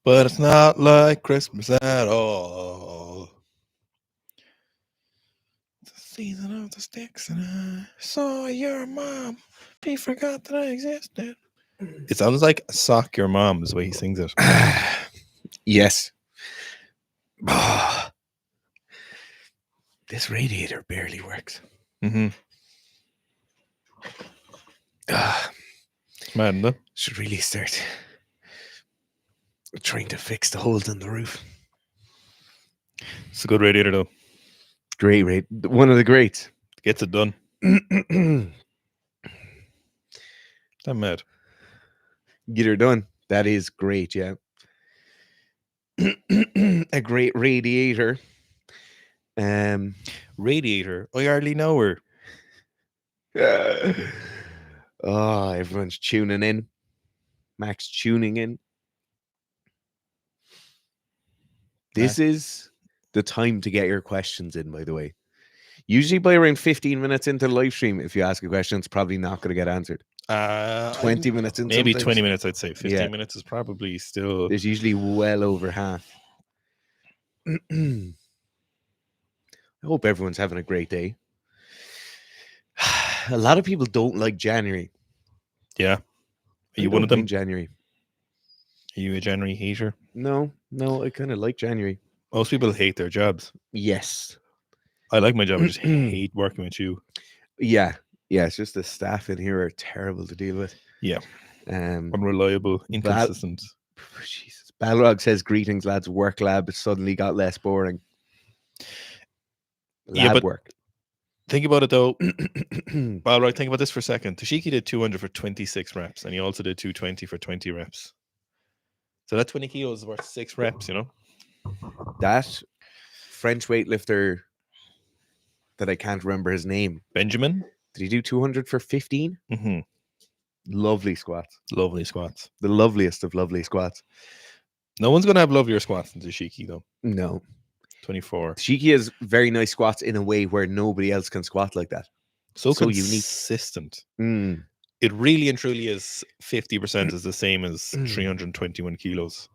But it's not like Christmas at all. It's the season of the sticks, and I saw your mom. He forgot that I existed. It sounds like "Sock Your Mom" is the way he sings it. Yes. This radiator barely works. Mm-hmm. Mad, isn't it? Should really start trying to fix the holes in the roof. It's a good radiator, though. Great rate. One of the greats. Gets it done. I'm mad. Get her done. That is great, yeah. A great radiator. Radiator. I hardly know her. Oh, everyone's tuning in. Max tuning in. This is the time to get your questions in, by the way. Usually by around 15 minutes into the live stream, if you ask a question, it's probably not going to get answered. 20 minutes in Maybe sometimes. 20 minutes, I'd say. 15 minutes is probably still... There's usually well over half. I hope everyone's having a great day. A lot of people don't like January. Yeah. Are you one of them? January. Are you a January hater? No, I kind of like January. Most people hate their jobs. Yes. I like my job. I just hate working with you. Yeah. It's just the staff in here are terrible to deal with. Yeah. Unreliable, inconsistent. Jesus. Balrog says, greetings, lads. Work lab suddenly got less boring. Lab work. Think about it, though. Balrog, think about this for a second. Toshiki did 200 for 26 reps, and he also did 220 for 20 reps. So that 20 kilos is worth 6 reps, you know? That French weightlifter that I can't remember his name. Benjamin? Did he do 200 for 15? Mm-hmm. Lovely squats. Lovely squats. The loveliest of lovely squats. No one's going to have lovelier squats than Toshiki, though. No. 24. Toshiki has very nice squats in a way where nobody else can squat like that. So consistent. Unique. It really and truly is 50% is the same as 321 kilos.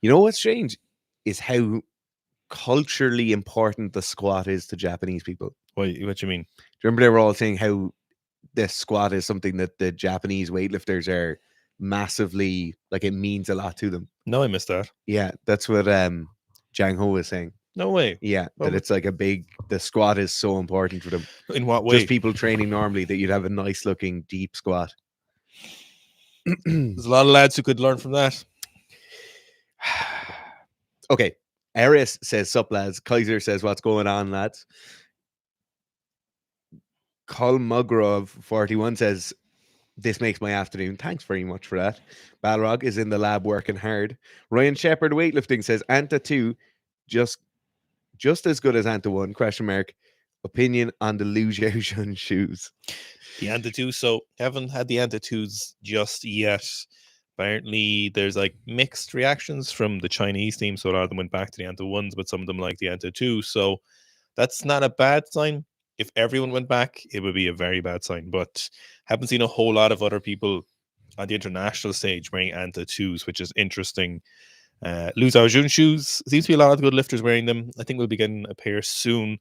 You know what's strange is how culturally important the squat is to Japanese people. What do you mean? Do you remember they were all saying how the squat is something that the Japanese weightlifters are massively, like, it means a lot to them? No, I missed that. Yeah, that's what Jang Ho was saying. No way. Yeah, that it's like the squat is so important for them. In what way? Just people training normally, that you'd have a nice looking deep squat. There's a lot of lads who could learn from that. Okay. Eris says, sup lads. Kaiser says, what's going on, lads? Kolmugrov 41 says, this makes my afternoon. Thanks very much for that. Balrog is in the lab working hard. Ryan Shepherd weightlifting says, Anta 2 just as good as Anta 1, question mark. Opinion on the Liu Xiaoxun shoes. The Anta 2, so haven't had the Anta 2s just yet. Apparently there's like mixed reactions from the Chinese team, so a lot of them went back to the Anta 1s, but some of them like the Anta 2, so that's not a bad sign. If everyone went back, it would be a very bad sign, but haven't seen a whole lot of other people on the international stage wearing Anta 2s, which is interesting. Liu Xiaoxun shoes, seems to be a lot of good lifters wearing them. I think we'll be getting a pair soon,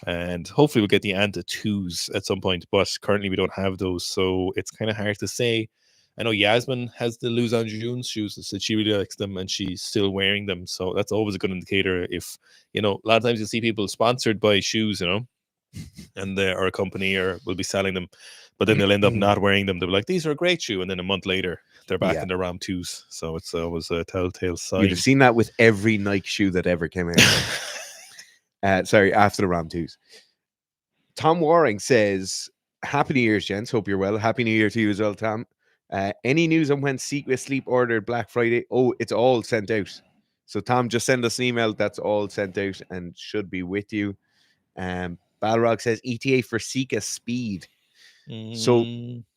and hopefully we'll get the Anta 2s at some point, but currently we don't have those, so it's kind of hard to say. I know Yasmin has the Liu Xiaoxun shoes, so she really likes them, and she's still wearing them, so that's always a good indicator. If, you know, a lot of times you see people sponsored by shoes, you know, and or a company will be selling them, but then they'll end up not wearing them. They'll be like, these are a great shoe, and then a month later they're back in their Ram 2s, so it's always a telltale sign. You'd have seen that with every Nike shoe that ever came out. Sorry, after the Ram 2s. Tom Waring says, happy New Year's, gents. Hope you're well. Happy New Year to you as well, Tom. Any news on when Sika Sleep ordered Black Friday? Oh, it's all sent out. So Tom, just send us an email. That's all sent out and should be with you. Balrog says ETA for Sika Speed. So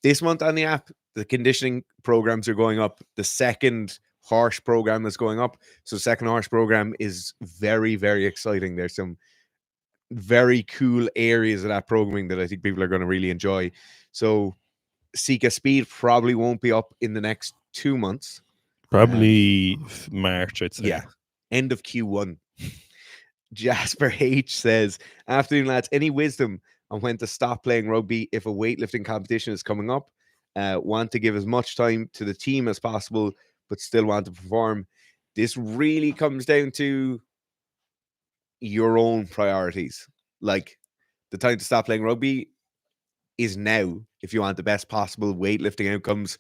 this month on the app, the conditioning programs are going up. The second horse program is going up. So second horse program is very, very exciting. There's some very cool areas of that programming that I think people are going to really enjoy. So Sika Speed probably won't be up in the next 2 months. Probably March, I'd say. Yeah, end of Q1. Jasper H says, afternoon lads, any wisdom on when to stop playing rugby if a weightlifting competition is coming up? Want to give as much time to the team as possible, but still want to perform. This really comes down to your own priorities. Like, the time to stop playing rugby is now if you want the best possible weightlifting outcomes.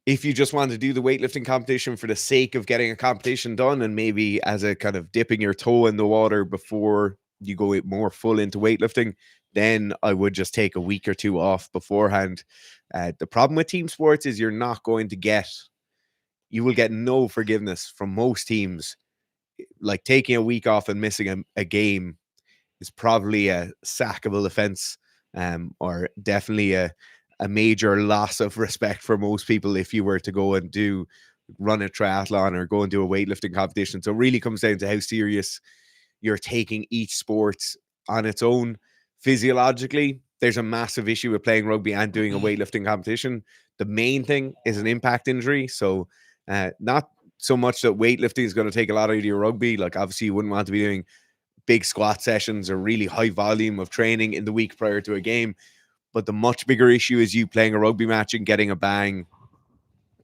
If you just want to do the weightlifting competition for the sake of getting a competition done and maybe as a kind of dipping your toe in the water before you go more full into weightlifting, then I would just take a week or two off beforehand. The problem with team sports is you're not going to you will get no forgiveness from most teams. Like taking a week off and missing a game is probably a sackable offense, or definitely a major loss of respect for most people if you were to go and run a triathlon or go and do a weightlifting competition. So it really comes down to how serious you're taking each sport on its own. Physiologically, there's a massive issue with playing rugby and doing a weightlifting competition. The main thing is an impact injury. So not so much that weightlifting is going to take a lot out of your rugby. Like obviously you wouldn't want to be doing big squat sessions or really high volume of training in the week prior to a game. But the much bigger issue is you playing a rugby match and getting a bang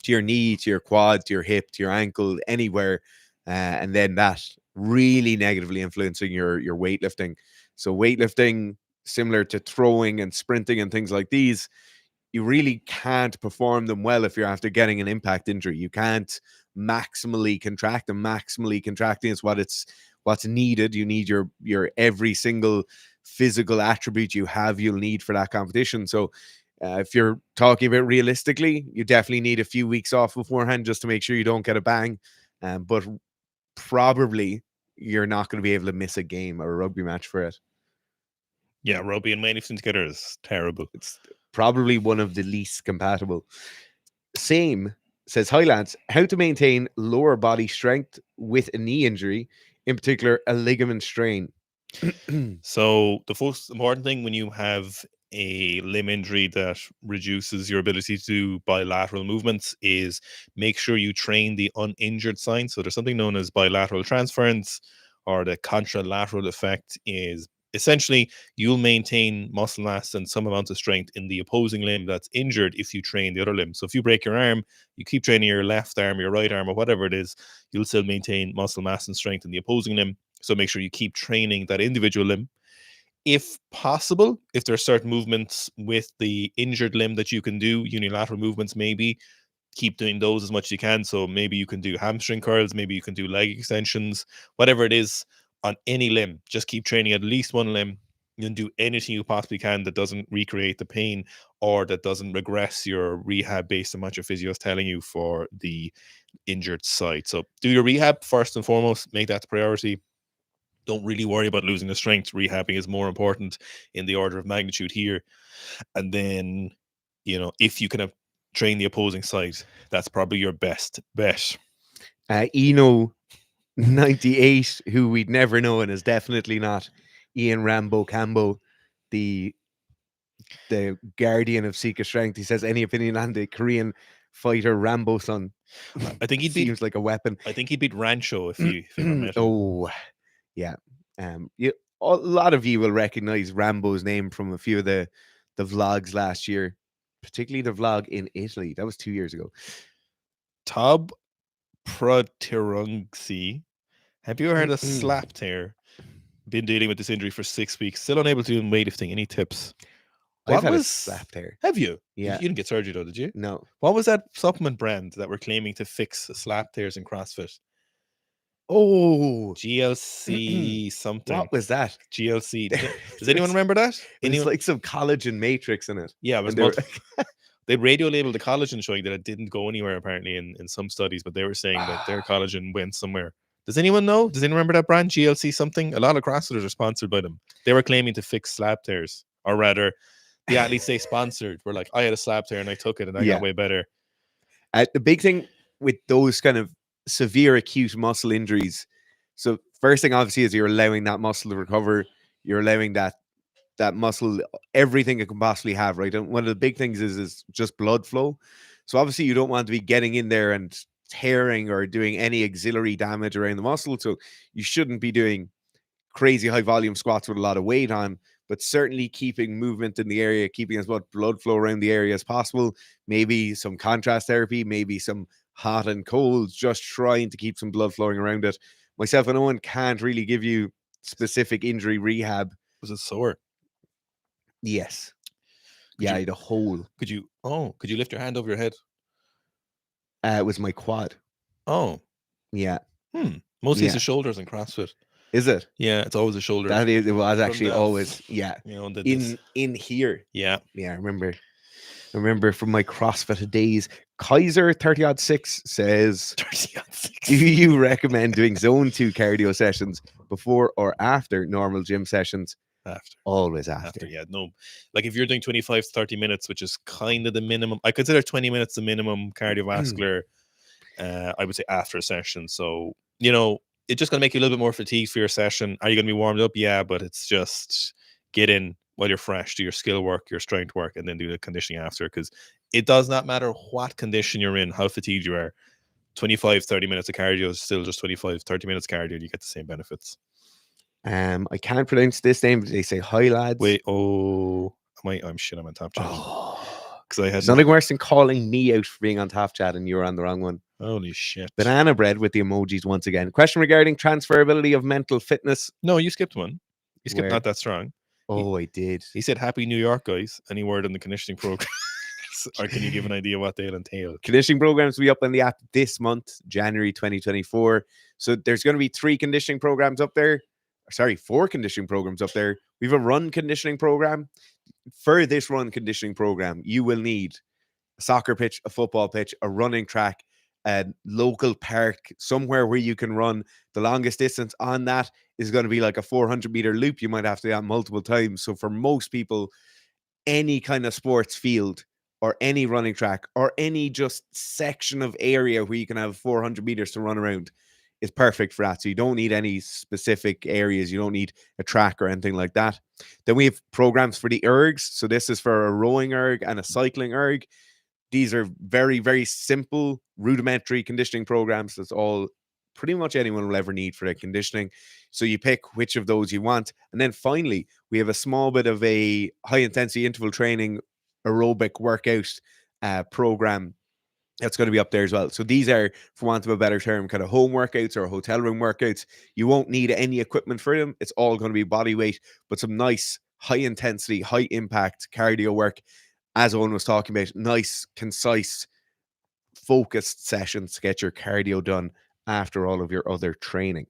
to your knee, to your quad, to your hip, to your ankle, anywhere. And then that really negatively influencing your weightlifting. So weightlifting, similar to throwing and sprinting and things like these, you really can't perform them well if you're after getting an impact injury. You can't maximally contract, and maximally contracting is what's needed. You need your every single physical attribute you have, you'll need for that competition. So if you're talking about realistically, you definitely need a few weeks off beforehand just to make sure you don't get a bang. But probably you're not going to be able to miss a game or a rugby match for it. Yeah, rugby and weightlifting together is terrible. It's probably one of the least compatible. Same says, hi lads, how to maintain lower body strength with a knee injury, in particular a ligament strain. So the first important thing when you have a limb injury that reduces your ability to do bilateral movements is make sure you train the uninjured sign. So there's something known as bilateral transference, or the contralateral effect is essentially you'll maintain muscle mass and some amount of strength in the opposing limb that's injured if you train the other limb. So if you break your arm, you keep training your left arm, your right arm, or whatever it is, you'll still maintain muscle mass and strength in the opposing limb. So make sure you keep training that individual limb. If possible, if there are certain movements with the injured limb that you can do, unilateral movements maybe, keep doing those as much as you can. So maybe you can do hamstring curls, maybe you can do leg extensions, whatever it is on any limb. Just keep training at least one limb. You can do anything you possibly can that doesn't recreate the pain or that doesn't regress your rehab based on what your physio is telling you for the injured side. So do your rehab first and foremost, make that the priority. Don't really worry about losing the strength. Rehabbing is more important in the order of magnitude here. And then, if you can train the opposing side, that's probably your best bet. Eno 98, who we'd never know and is definitely not Ian Rambo Cambo, the guardian of Sika strength. He says, any opinion on the Korean fighter Rambo son? I think seems like a weapon. I think he'd beat Rancho if you ever met him. Oh, yeah. A lot of you will recognize Rambo's name from a few of the vlogs last year, particularly the vlog in Italy. That was 2 years ago. Tob Pratirungsi. Have you ever heard of slap tear? Been dealing with this injury for 6 weeks. Still unable to do weightlifting. Any tips? I've had a slap tear. Have you? Yeah. You didn't get surgery though, did you? No. What was that supplement brand that were claiming to fix slap tears in CrossFit? Oh, GLC something. What was that? GLC. Does anyone remember that? It's like some collagen matrix in it. Yeah, it was they radio labeled the collagen, showing that it didn't go anywhere apparently in some studies, but they were saying that their collagen went somewhere. Does anyone know? Does anyone remember that brand, GLC something? A lot of CrossFitters are sponsored by them. They were claiming to fix slap tears, or rather, the athletes they sponsored were like, I had a slap tear and I took it and I got way better. The big thing with those kind of severe acute muscle injuries, so first thing obviously is you're allowing that muscle to recover. You're allowing that muscle everything it can possibly have, right? And one of the big things is just blood flow. So obviously you don't want to be getting in there and tearing or doing any auxiliary damage around the muscle. So you shouldn't be doing crazy high volume squats with a lot of weight on, but certainly keeping movement in the area, keeping as much blood flow around the area as possible. Maybe some contrast therapy, maybe some hot and cold, just trying to keep some blood flowing around it. Myself and Owen can't really give you specific injury rehab. Was it sore? Yes. Could Yeah, you- I had a hole. Could you lift your hand over your head? It was my quad. Oh, Yeah. mostly it's Yeah. the shoulders in CrossFit. Is it? Yeah, it's always the shoulders. That is, it was actually the- always, yeah. You know, In here. Yeah. Yeah, I remember from my CrossFit days. Kaiser 30-6 says, 30-6. do you recommend doing zone 2 cardio sessions before or after normal gym sessions? After. Always after. Yeah, no. Like if you're doing 25 to 30 minutes, which is kind of the minimum, I consider 20 minutes the minimum cardiovascular, I would say after a session. So, you know, it's just going to make you a little bit more fatigued for your session. Are you going to be warmed up? Yeah, but it's just get in while you're fresh, do your skill work, your strength work, and then do the conditioning after, because it does not matter what condition you're in, how fatigued you are. 25, 30 minutes of cardio is still just 25, 30 minutes cardio, and you get the same benefits. I can't pronounce this name, but they say hi lads. Wait, I'm shit, I'm on top chat. Because I had nothing worse than calling me out for being on top chat and you were on the wrong one. Holy shit. Banana bread with the emojis once again. Question regarding transferability of mental fitness. No, you skipped one. You skipped Where? Not That Strong. Oh, I did. He said Happy New York, guys. Any word on the conditioning program? Or can you give an idea what they'll entail? Conditioning programs will be up on the app this month, January 2024. So there's going to be 3 conditioning programs up there. Sorry, 4 conditioning programs up there. We have a run conditioning program. For this run conditioning program, you will need a soccer pitch, a football pitch, a running track, a local park, somewhere where you can run. The longest distance on that is going to be like a 400-meter loop. You might have to do that multiple times. So for most people, any kind of sports field or any running track or any just section of area where you can have 400 meters to run around is perfect for that. So you don't need any specific areas. You don't need a track or anything like that. Then we have programs for the ergs. So this is for a rowing erg and a cycling erg. These are very, very simple, rudimentary conditioning programs. That's all pretty much anyone will ever need for their conditioning. So you pick which of those you want. And then finally, we have a small bit of a high-intensity interval training aerobic workout program that's going to be up there as well. So these are, for want of a better term, kind of home workouts or hotel room workouts. You won't need any equipment for them. It's all going to be body weight, but some nice high-intensity, high-impact cardio work. As Owen was talking about, nice, concise, focused sessions to get your cardio done after all of your other training.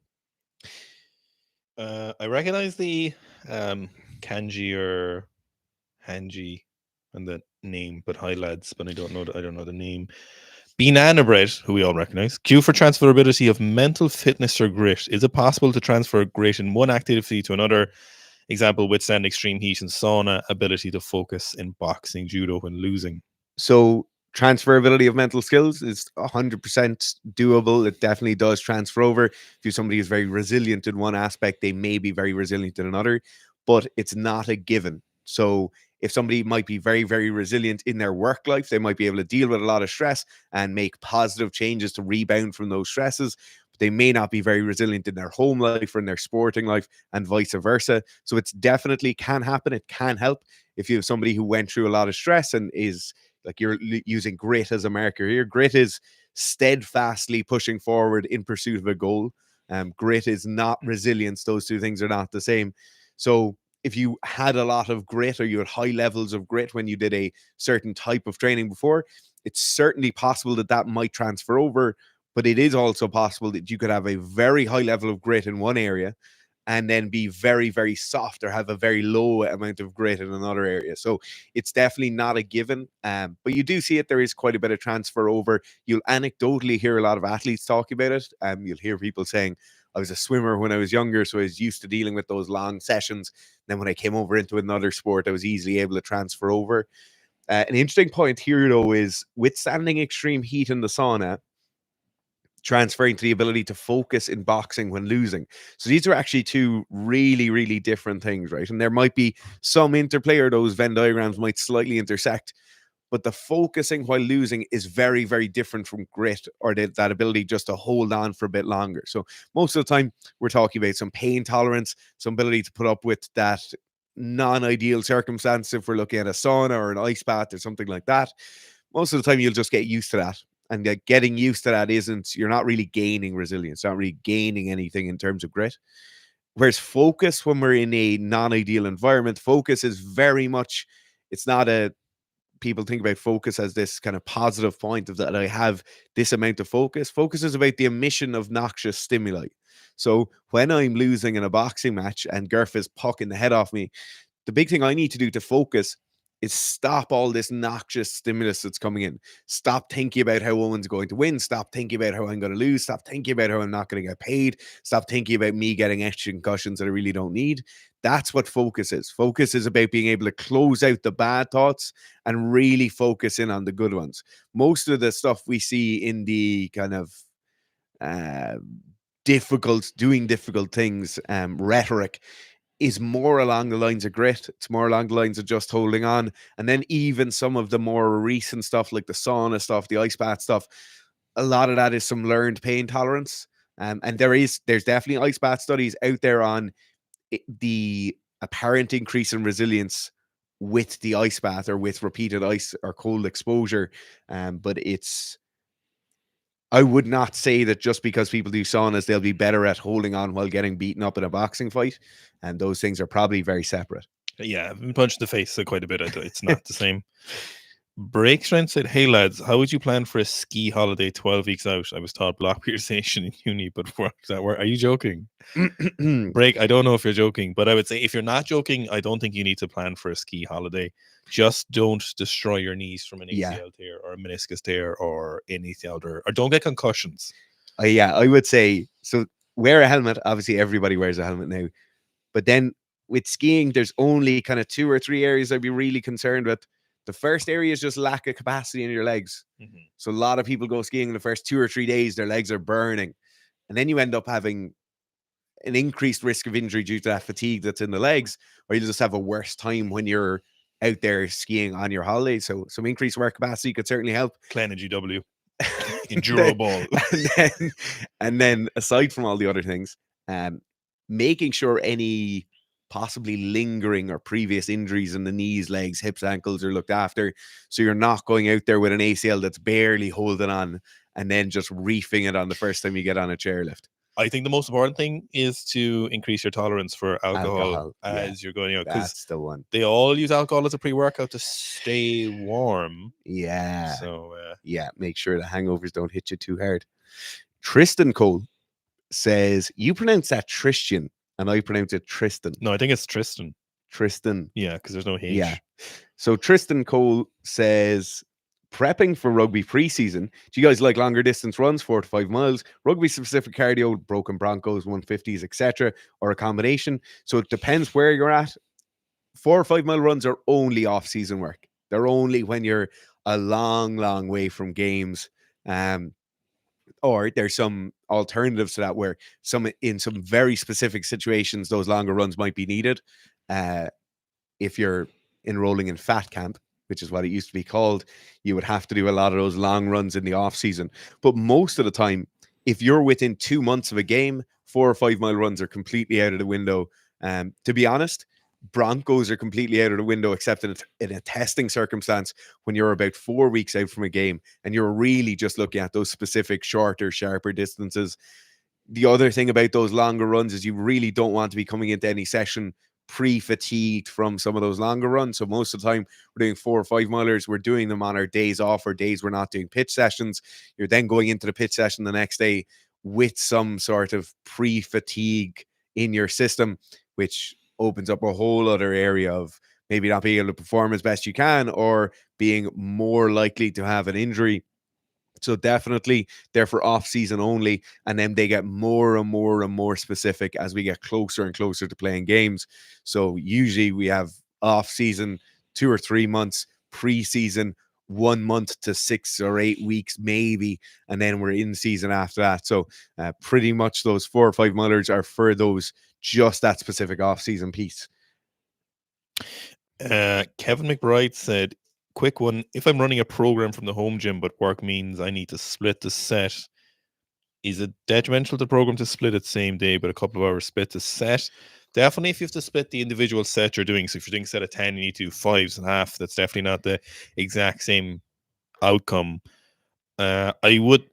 I recognize the kanji or hanji and the name, but hi lads, but I don't know the name. Banana bread, who we all recognize. Cue for transferability of mental fitness or grit. Is it possible to transfer grit in one activity to another? Example, withstand extreme heat and sauna, ability to focus in boxing, judo when losing. So transferability of mental skills is 100% doable. It definitely does transfer over. If you're somebody who's very resilient in one aspect, they may be very resilient in another, but it's not a given. So if somebody might be very, very resilient in their work life, they might be able to deal with a lot of stress and make positive changes to rebound from those stresses. But they may not be very resilient in their home life or in their sporting life and vice versa. So it's definitely can happen. It can help if you have somebody who went through a lot of stress and is like, you're using grit as a marker here. Grit is steadfastly pushing forward in pursuit of a goal. Grit is not resilience. Those two things are not the same. So if you had a lot of grit or you had high levels of grit when you did a certain type of training before, it's certainly possible that that might transfer over, but it is also possible that you could have a very high level of grit in one area and then be very, very soft or have a very low amount of grit in another area. So it's definitely not a given, but you do see it. There is quite a bit of transfer over. You'll anecdotally hear a lot of athletes talk about it. You'll hear people saying, I was a swimmer when I was younger, so I was used to dealing with those long sessions. Then when I came over into another sport, I was easily able to transfer over. An interesting point here, though, is withstanding extreme heat in the sauna, transferring to the ability to focus in boxing when losing. So these are actually two really, really different things, right? And there might be some interplay, or those Venn diagrams might slightly intersect. but the focusing while losing is very, very different from grit or that ability just to hold on for a bit longer. So most of the time we're talking about some pain tolerance, some ability to put up with that non-ideal circumstance. If we're looking at a sauna or an ice bath or something like that, most of the time you'll just get used to that. And getting used to that you're not really gaining resilience, not really gaining anything in terms of grit. Whereas focus, when we're in a non-ideal environment, focus is very much, it's not people think about focus as this kind of positive point of that I have this amount of focus. Focus is about the emission of noxious stimuli. So when I'm losing in a boxing match and Gurf is pucking the head off me, the big thing I need to do to focus is stop all this noxious stimulus that's coming in. Stop thinking about how Owen's going to win. Stop thinking about how I'm going to lose. Stop thinking about how I'm not going to get paid. Stop thinking about me getting extra concussions that I really don't need. That's what focus is. Focus is about being able to close out the bad thoughts and really focus in on the good ones. Most of the stuff we see in the kind of doing difficult things rhetoric is more along the lines of grit. It's more along the lines of just holding on. And then even some of the more recent stuff like the sauna stuff, the ice bath stuff, a lot of that is some learned pain tolerance. And there's definitely ice bath studies out there on the apparent increase in resilience with the ice bath or with repeated ice or cold exposure. But I would not say that just because people do saunas, they'll be better at holding on while getting beaten up in a boxing fight. And those things are probably very separate. Yeah, I've been punched in the face quite a bit. It's not the same. Break Strength said, "Hey lads, how would you plan for a ski holiday 12 weeks out? I was taught block piercing in uni, but are you joking?" Break, I don't know if you're joking, but I would say if you're not joking, I don't think you need to plan for a ski holiday. Just don't destroy your knees from an ACL tear or a meniscus tear or anything other, or don't get concussions. I would say, so wear a helmet. Obviously, everybody wears a helmet now. But then with skiing, there's only kind of 2 or 3 areas I'd be really concerned with. The first area is just lack of capacity in your legs. Mm-hmm. So a lot of people go skiing in the first 2 or 3 days, their legs are burning. And then you end up having an increased risk of injury due to that fatigue that's in the legs, or you'll just have a worse time when you're out there skiing on your holiday. So some increased wear capacity could certainly help. Clan and GW. Enduro ball. And then aside from all the other things, making sure any possibly lingering or previous injuries in the knees, legs, hips, ankles are looked after. So you're not going out there with an ACL that's barely holding on and then just reefing it on the first time you get on a chairlift. I think the most important thing is to increase your tolerance for alcohol as you're going out. That's the one. They all use alcohol as a pre-workout to stay warm. Yeah. So, make sure the hangovers don't hit you too hard. Tristan Cole says, you pronounce that Tristan, and I pronounce it Tristan. No, I think it's Tristan. Tristan. Yeah, because there's no H. Yeah. So Tristan Cole says, prepping for rugby preseason. Do you guys like longer distance runs, 4 to 5 miles, rugby specific cardio, broken Broncos, 150s, etc., or a combination? So it depends where you're at. 4 or 5 mile runs are only off season work. They're only when you're a long, long way from games. Or there's some alternatives to that where in some very specific situations, those longer runs might be needed. If you're enrolling in fat camp, which is what it used to be called, you would have to do a lot of those long runs in the off season. But most of the time, if you're within 2 months of a game, 4 or 5 mile runs are completely out of the window. To be honest, Broncos are completely out of the window, except in a testing circumstance when you're about 4 weeks out from a game and you're really just looking at those specific shorter, sharper distances. The other thing about those longer runs is you really don't want to be coming into any session pre-fatigued from some of those longer runs. So most of the time we're doing 4 or 5 milers, we're doing them on our days off or days we're not doing pitch sessions. You're then going into the pitch session the next day with some sort of pre-fatigue in your system, which opens up a whole other area of maybe not being able to perform as best you can or being more likely to have an injury. So definitely they're for off season only, and then they get more and more and more specific as we get closer and closer to playing games. So usually we have off season 2 or 3 months, preseason 1 month to 6 or 8 weeks maybe, and then we're in season after that. So pretty much those 4 or 5 milers are for those just that specific off season piece. Kevin McBride said, quick one. If I'm running a program from the home gym, but work means I need to split the set, is it detrimental to the program to split it same day, but a couple of hours split the set? Definitely, if you have to split the individual set you're doing. So if you're doing a set of 10, you need to do 5s and a half. That's definitely not the exact same outcome. I would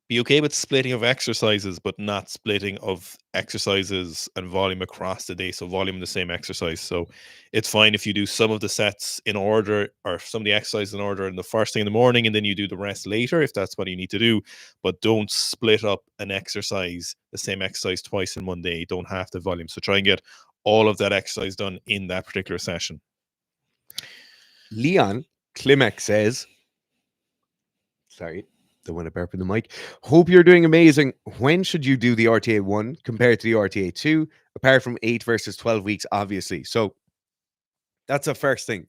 be okay with splitting of exercises, but not splitting of exercises and volume across the day. So volume in the same exercise. So it's fine if you do some of the sets in order or some of the exercises in order in the first thing in the morning, and then you do the rest later if that's what you need to do. But don't split up an exercise, the same exercise twice in one day. Don't have the volume. So try and get all of that exercise done in that particular session. Leon Klimek says, sorry, don't want to burp in the mic. Hope you're doing amazing. When should you do the RTA 1 compared to the RTA 2, apart from 8 versus 12 weeks, obviously? So that's the first thing.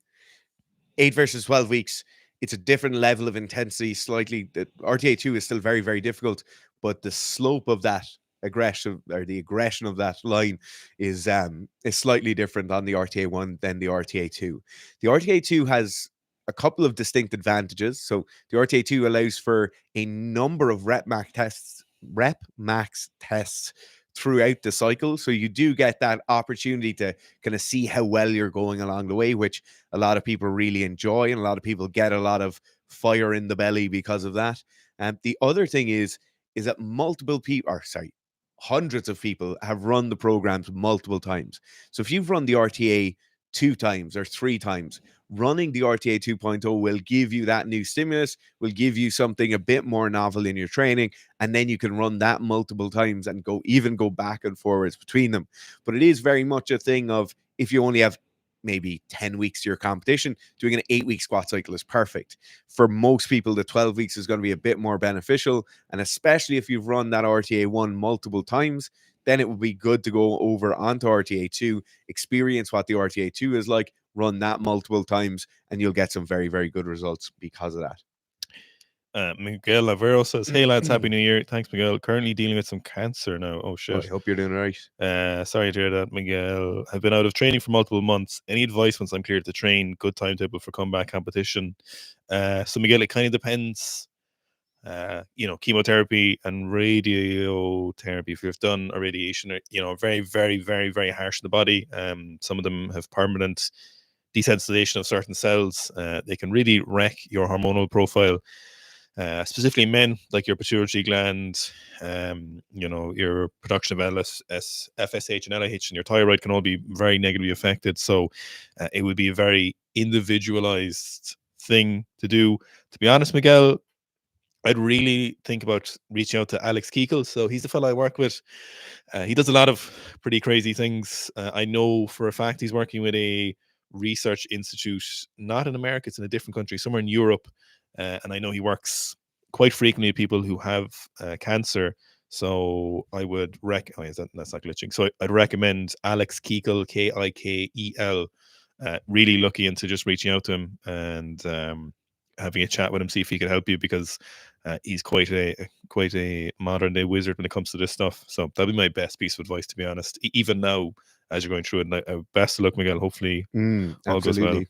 8 versus 12 weeks, it's a different level of intensity slightly. The RTA 2 is still very, very difficult, but the slope of that aggression or the aggression of that line is slightly different on the RTA 1 than the RTA 2. The RTA 2 has a couple of distinct advantages. So the RTA 2 allows for a number of rep max tests throughout the cycle. So you do get that opportunity to kind of see how well you're going along the way, which a lot of people really enjoy, and a lot of people get a lot of fire in the belly because of that. And the other thing is that multiple people, or sorry, hundreds of people have run the programs multiple times. So if you've run the RTA 2 times or 3 times, running the RTA 2.0 will give you that new stimulus, will give you something a bit more novel in your training, and then you can run that multiple times and go back and forwards between them. But it is very much a thing of, if you only have maybe 10 weeks to your competition, doing an 8-week squat cycle is perfect. For most people, the 12 weeks is going to be a bit more beneficial, and especially if you've run that RTA 1 multiple times, then it would be good to go over onto RTA 2, experience what the RTA 2 is like, run that multiple times, and you'll get some very, very good results because of that. Miguel Lavero says, "Hey lads, happy New Year." Thanks, Miguel. Currently dealing with some cancer now. Oh shit. I hope you're doing all right. Sorry to hear that, Miguel. I've been out of training for multiple months. Any advice once I'm cleared to train? Good timetable for comeback competition. So Miguel, it kind of depends. Chemotherapy and radiotherapy, if you've done a radiation, very, very, very, very harsh on the body. Some of them have permanent desensitization of certain cells. They can really wreck your hormonal profile. Specifically men, like your pituitary gland, your production of FSH and LH, and your thyroid can all be very negatively affected. So it would be a very individualized thing to do. To be honest, Miguel, I'd really think about reaching out to Alex Keekle. So he's the fellow I work with. He does a lot of pretty crazy things. I know for a fact he's working with a research institute, not in America, it's in a different country, somewhere in Europe. And I know he works quite frequently with people who have cancer. So I would that's not glitching. So I'd recommend Alex Keekle, Kikel. Really looking into just reaching out to him and having a chat with him, see if he can help you, because he's quite a modern day wizard when it comes to this stuff. So that'd be my best piece of advice, to be honest. Even now, as you're going through it, best of luck, Miguel. Hopefully, all goes well.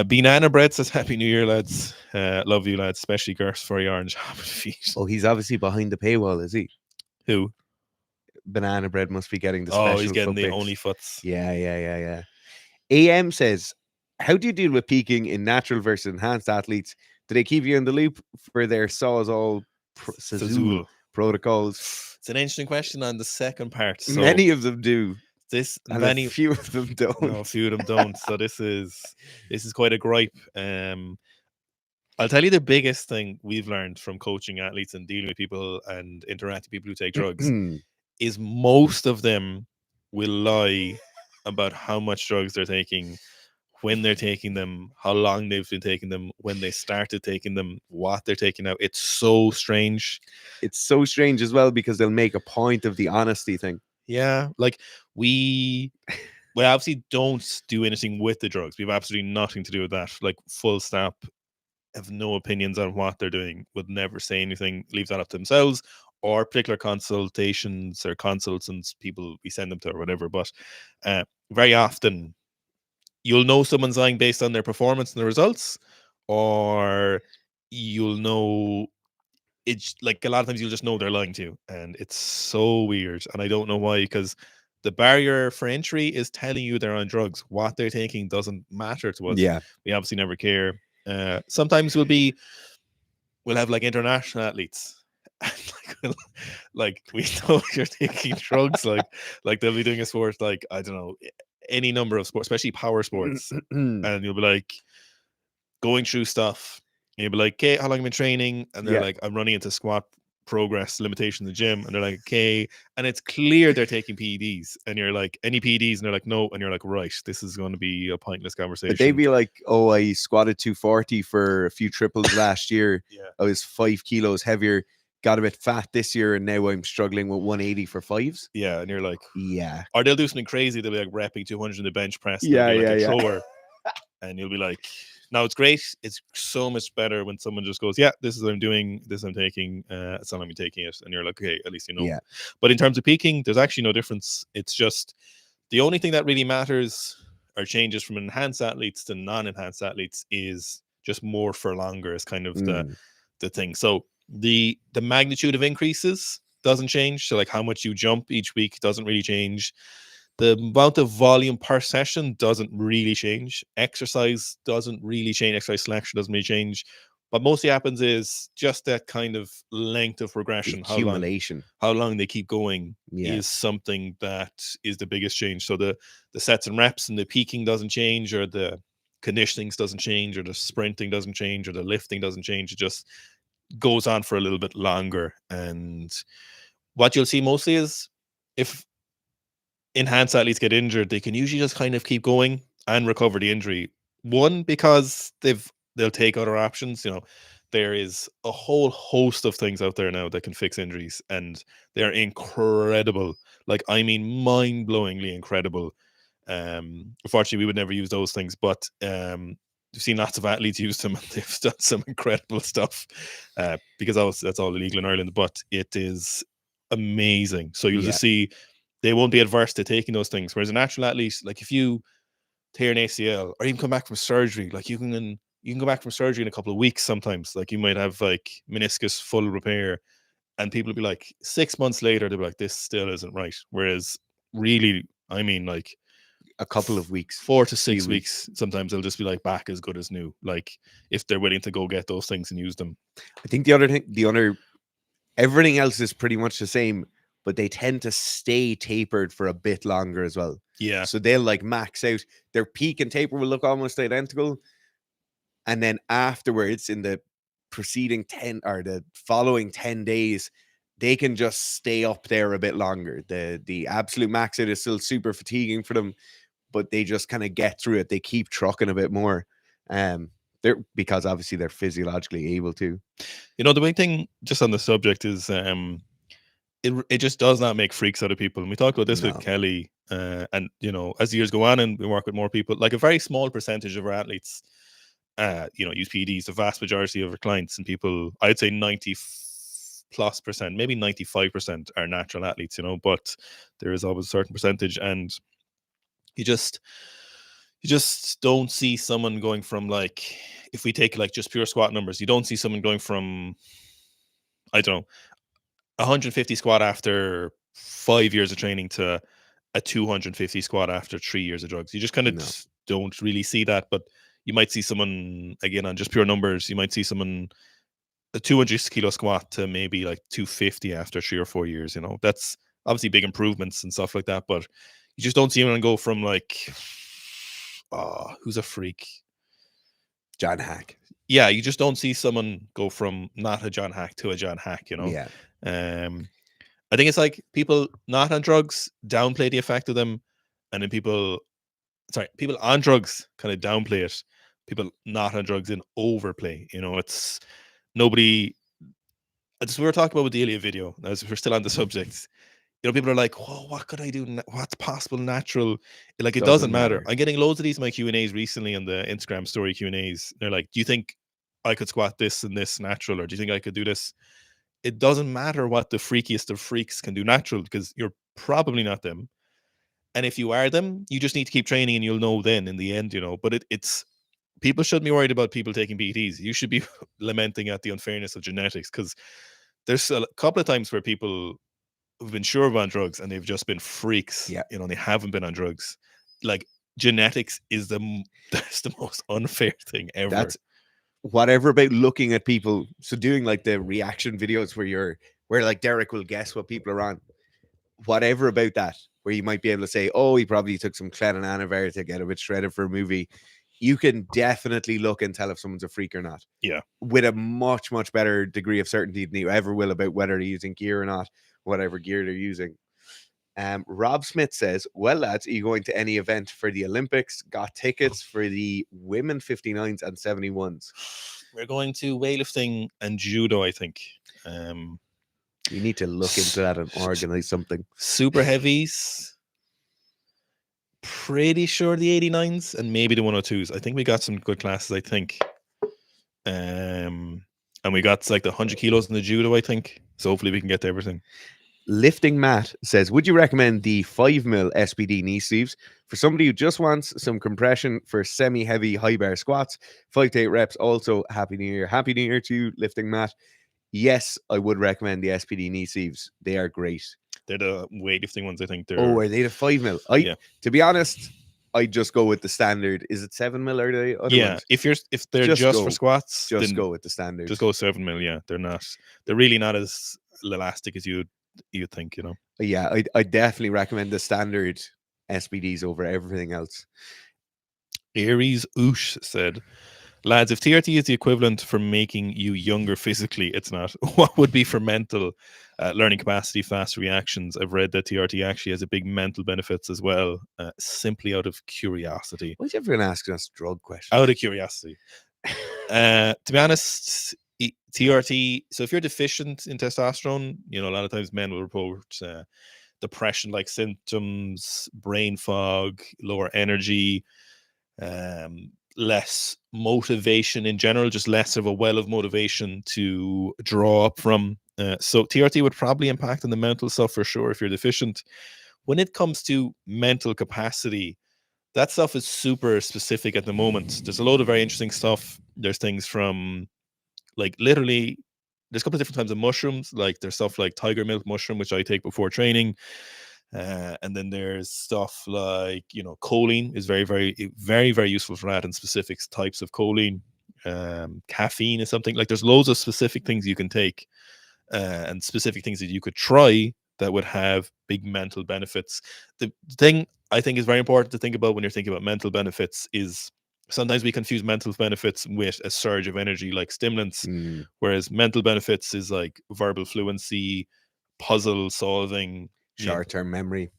Banana Bread says, "Happy New Year, lads. Love you, lads. Especially Gert's furry orange feet." Oh, he's obviously behind the paywall, is he? Who? Banana Bread must be getting the special. Oh, he's getting the pics. only foots. Yeah. AM says, "How do you deal with peaking in natural versus enhanced athletes? Do they keep you in the loop for their Sawzall protocols?" It's an interesting question on the second part. So many of them do. And a few of them don't. No, a few of them don't. So this is quite a gripe. I'll tell you the biggest thing we've learned from coaching athletes and dealing with people and interacting with people who take drugs is most of them will lie about how much drugs they're taking, when they're taking them, how long they've been taking them, when they started taking them, what they're taking out. It's so strange. It's so strange as well, because they'll make a point of the honesty thing. Yeah, like we obviously don't do anything with the drugs. We have absolutely nothing to do with that. Like, full stop. Have no opinions on what they're doing. Would never say anything. Leave that up to themselves, or particular consultations or consultants, people we send them to or whatever. But very often you'll know someone's lying based on their performance and the results, or you'll know it's like a lot of times you'll just know they're lying to you, and it's so weird. And I don't know why, because the barrier for entry is telling you they're on drugs. What they're taking doesn't matter to us. Yeah. We obviously never care. Sometimes we'll have like international athletes. And like we know you're taking drugs, like they'll be doing a sport like, I don't know, any number of sports, especially power sports, and you'll be like going through stuff. And you'll be like, okay, how long have you been training? And they're Yeah. like, I'm running into squat progress limitation in the gym. And they're like, okay. And it's clear they're taking PEDs. And you're like, any PEDs? And they're like, no. And you're like, right, this is going to be a pointless But conversation. they'd be like, oh, I squatted 240 for a few triples last year. Yeah. I was 5 kilos heavier, got a bit fat this year, and now I'm struggling with 180 for fives. Yeah. And you're like, Yeah. or they'll do something crazy. They'll be like repping 200 in the bench press. Yeah, They'll do like yeah, a yeah. thrower. And you'll be like, now it's great. It's so much better when someone just goes, yeah, this is what I'm doing. This I'm taking. It's not me taking it. And you're like, okay, at least you know. Yeah. But in terms of peaking, there's actually no difference. It's just the only thing that really matters or changes from enhanced athletes to non-enhanced athletes is just more for longer is kind of the thing. So the magnitude of increases doesn't change. So like how much you jump each week doesn't really change. The amount of volume per session doesn't really change. Exercise doesn't really change. Exercise selection doesn't really change. What mostly happens is just that kind of length of progression, Accumulation. how long they keep going Yeah. is something that is the biggest change. So the sets and reps and the peaking doesn't change, or the conditioning doesn't change, or the sprinting doesn't change, or the lifting doesn't change. It just goes on for a little bit longer. And what you'll see mostly is if enhanced athletes get injured, they can usually just kind of keep going and recover the injury. One, because they'll take other options. You know, there is a whole host of things out there now that can fix injuries, and they're incredible. Like, I mean, mind-blowingly incredible. Unfortunately, we would never use those things, but we've seen lots of athletes use them, and they've done some incredible stuff. Because that's all illegal in Ireland, but it is amazing. So you'll just see they won't be adverse to taking those things. Whereas a natural athlete, like if you tear an ACL or even come back from surgery, like you can go back from surgery in a couple of weeks sometimes. Like you might have like meniscus full repair, and people will be like 6 months later, they'll be like, this still isn't right. Whereas really, I mean, like a couple of weeks, 4 to 6 weeks, sometimes they'll just be like back as good as new. Like if they're willing to go get those things and use them. I think everything else is pretty much the same, but they tend to stay tapered for a bit longer as well. Yeah. So they'll like max out. Their peak and taper will look almost identical. And then afterwards, in the preceding 10 or the following 10 days, they can just stay up there a bit longer. The absolute max out is still super fatiguing for them, but they just kind of get through it. They keep trucking a bit more. Because obviously they're physiologically able to. You know, the big thing just on the subject is it just does not make freaks out of people. And we talked about this with Kelly, and you know, as the years go on and we work with more people, like a very small percentage of our athletes use PEDs. The vast majority of our clients and people, I'd say 90+%, maybe 95% are natural athletes, you know, but there is always a certain percentage, and you just don't see someone going from, like, if we take like just pure squat numbers, you don't see someone going from, I don't know, 150 squat after 5 years of training to a 250 squat after 3 years of drugs. You just kind of don't really see that. But you might see someone, again, on just pure numbers, you might see someone a 200 kilo squat to maybe like 250 after 3 or 4 years. You know, that's obviously big improvements and stuff like that, but you just don't see anyone go from like, who's a freak? John Hack. Yeah, you just don't see someone go from not a John Hack to a John Hack, you know? Yeah. I think it's like people not on drugs downplay the effect of them, and then people on drugs kind of downplay it. People not on drugs in overplay. You know, it's nobody. As we were talking about with the Ilya video, as we're still on the subject, you know, people are like, "Whoa, what could I do? What's possible natural?" Like, it doesn't matter. I'm getting loads of these in my Q&As recently on the Instagram story Q&As. They're like, "Do you think I could squat this and this natural, or do you think I could do this?" It doesn't matter what the freakiest of freaks can do natural, because you're probably not them. And if you are them, you just need to keep training and you'll know then in the end, But it's people shouldn't be worried about people taking PEDs. You should be lamenting at the unfairness of genetics, because there's a couple of times where people who've been sure of on drugs and they've just been freaks. Yeah. They haven't been on drugs. Like, genetics is that's the most unfair thing ever. That's whatever about looking at people. So doing like the reaction videos where like Derek will guess what people are on. Whatever about that, where you might be able to say, oh, he probably took some Clenananavar to get a bit shredded for a movie. You can definitely look and tell if someone's a freak or not. Yeah. With a much, much better degree of certainty than you ever will about whether they're using gear or not, whatever gear they're using. Rob Smith says, well, lads, are you going to any event for the Olympics? Got tickets for the women 59s and 71s? We're going to weightlifting and judo, I think. You need to look into that and organize something. Super heavies, pretty sure the 89s and maybe the 102s. I think we got some good classes, I think. And we got like the 100 kilos in the judo, I think. So hopefully we can get to everything. Lifting Matt says, would you recommend the 5mm SPD knee sleeves for somebody who just wants some compression for semi-heavy high bar squats, 5 to 8 reps? Also, Happy New Year. Happy New Year to you, Lifting Matt. Yes, I would recommend the SPD knee sleeves. They are great. They're the weightlifting ones, I think. Are they the 5mm? Yeah. To be honest, I just go with the standard. Is it 7mm or the other ones? If they're just for squats, just go with the standard. Just go 7mm. Yeah, they're really not as elastic as you'd think, Yeah, I definitely recommend the standard SBDs over everything else. Aries Oosh said, lads, if TRT is the equivalent for making you younger physically, it's not. What would be for mental learning capacity, fast reactions? I've read that TRT actually has a big mental benefits as well, simply out of curiosity. Why is everyone asking us drug questions? Out of curiosity. To be honest, TRT, so if you're deficient in testosterone, a lot of times men will report depression-like symptoms, brain fog, lower energy, less motivation in general, just less of a well of motivation to draw up from. So TRT would probably impact on the mental stuff for sure if you're deficient. When it comes to mental capacity, that stuff is super specific at the moment. There's a load of very interesting stuff. There's things from, like, literally, there's a couple of different types of mushrooms. Like, there's stuff like tiger milk mushroom, which I take before training. And then there's stuff like, choline is very, very, very, very useful for that, and specific types of choline. Caffeine is something, like, there's loads of specific things you can take, and specific things that you could try that would have big mental benefits. The thing I think is very important to think about when you're thinking about mental benefits is sometimes we confuse mental benefits with a surge of energy like stimulants, whereas mental benefits is like verbal fluency, puzzle solving, short-term memory,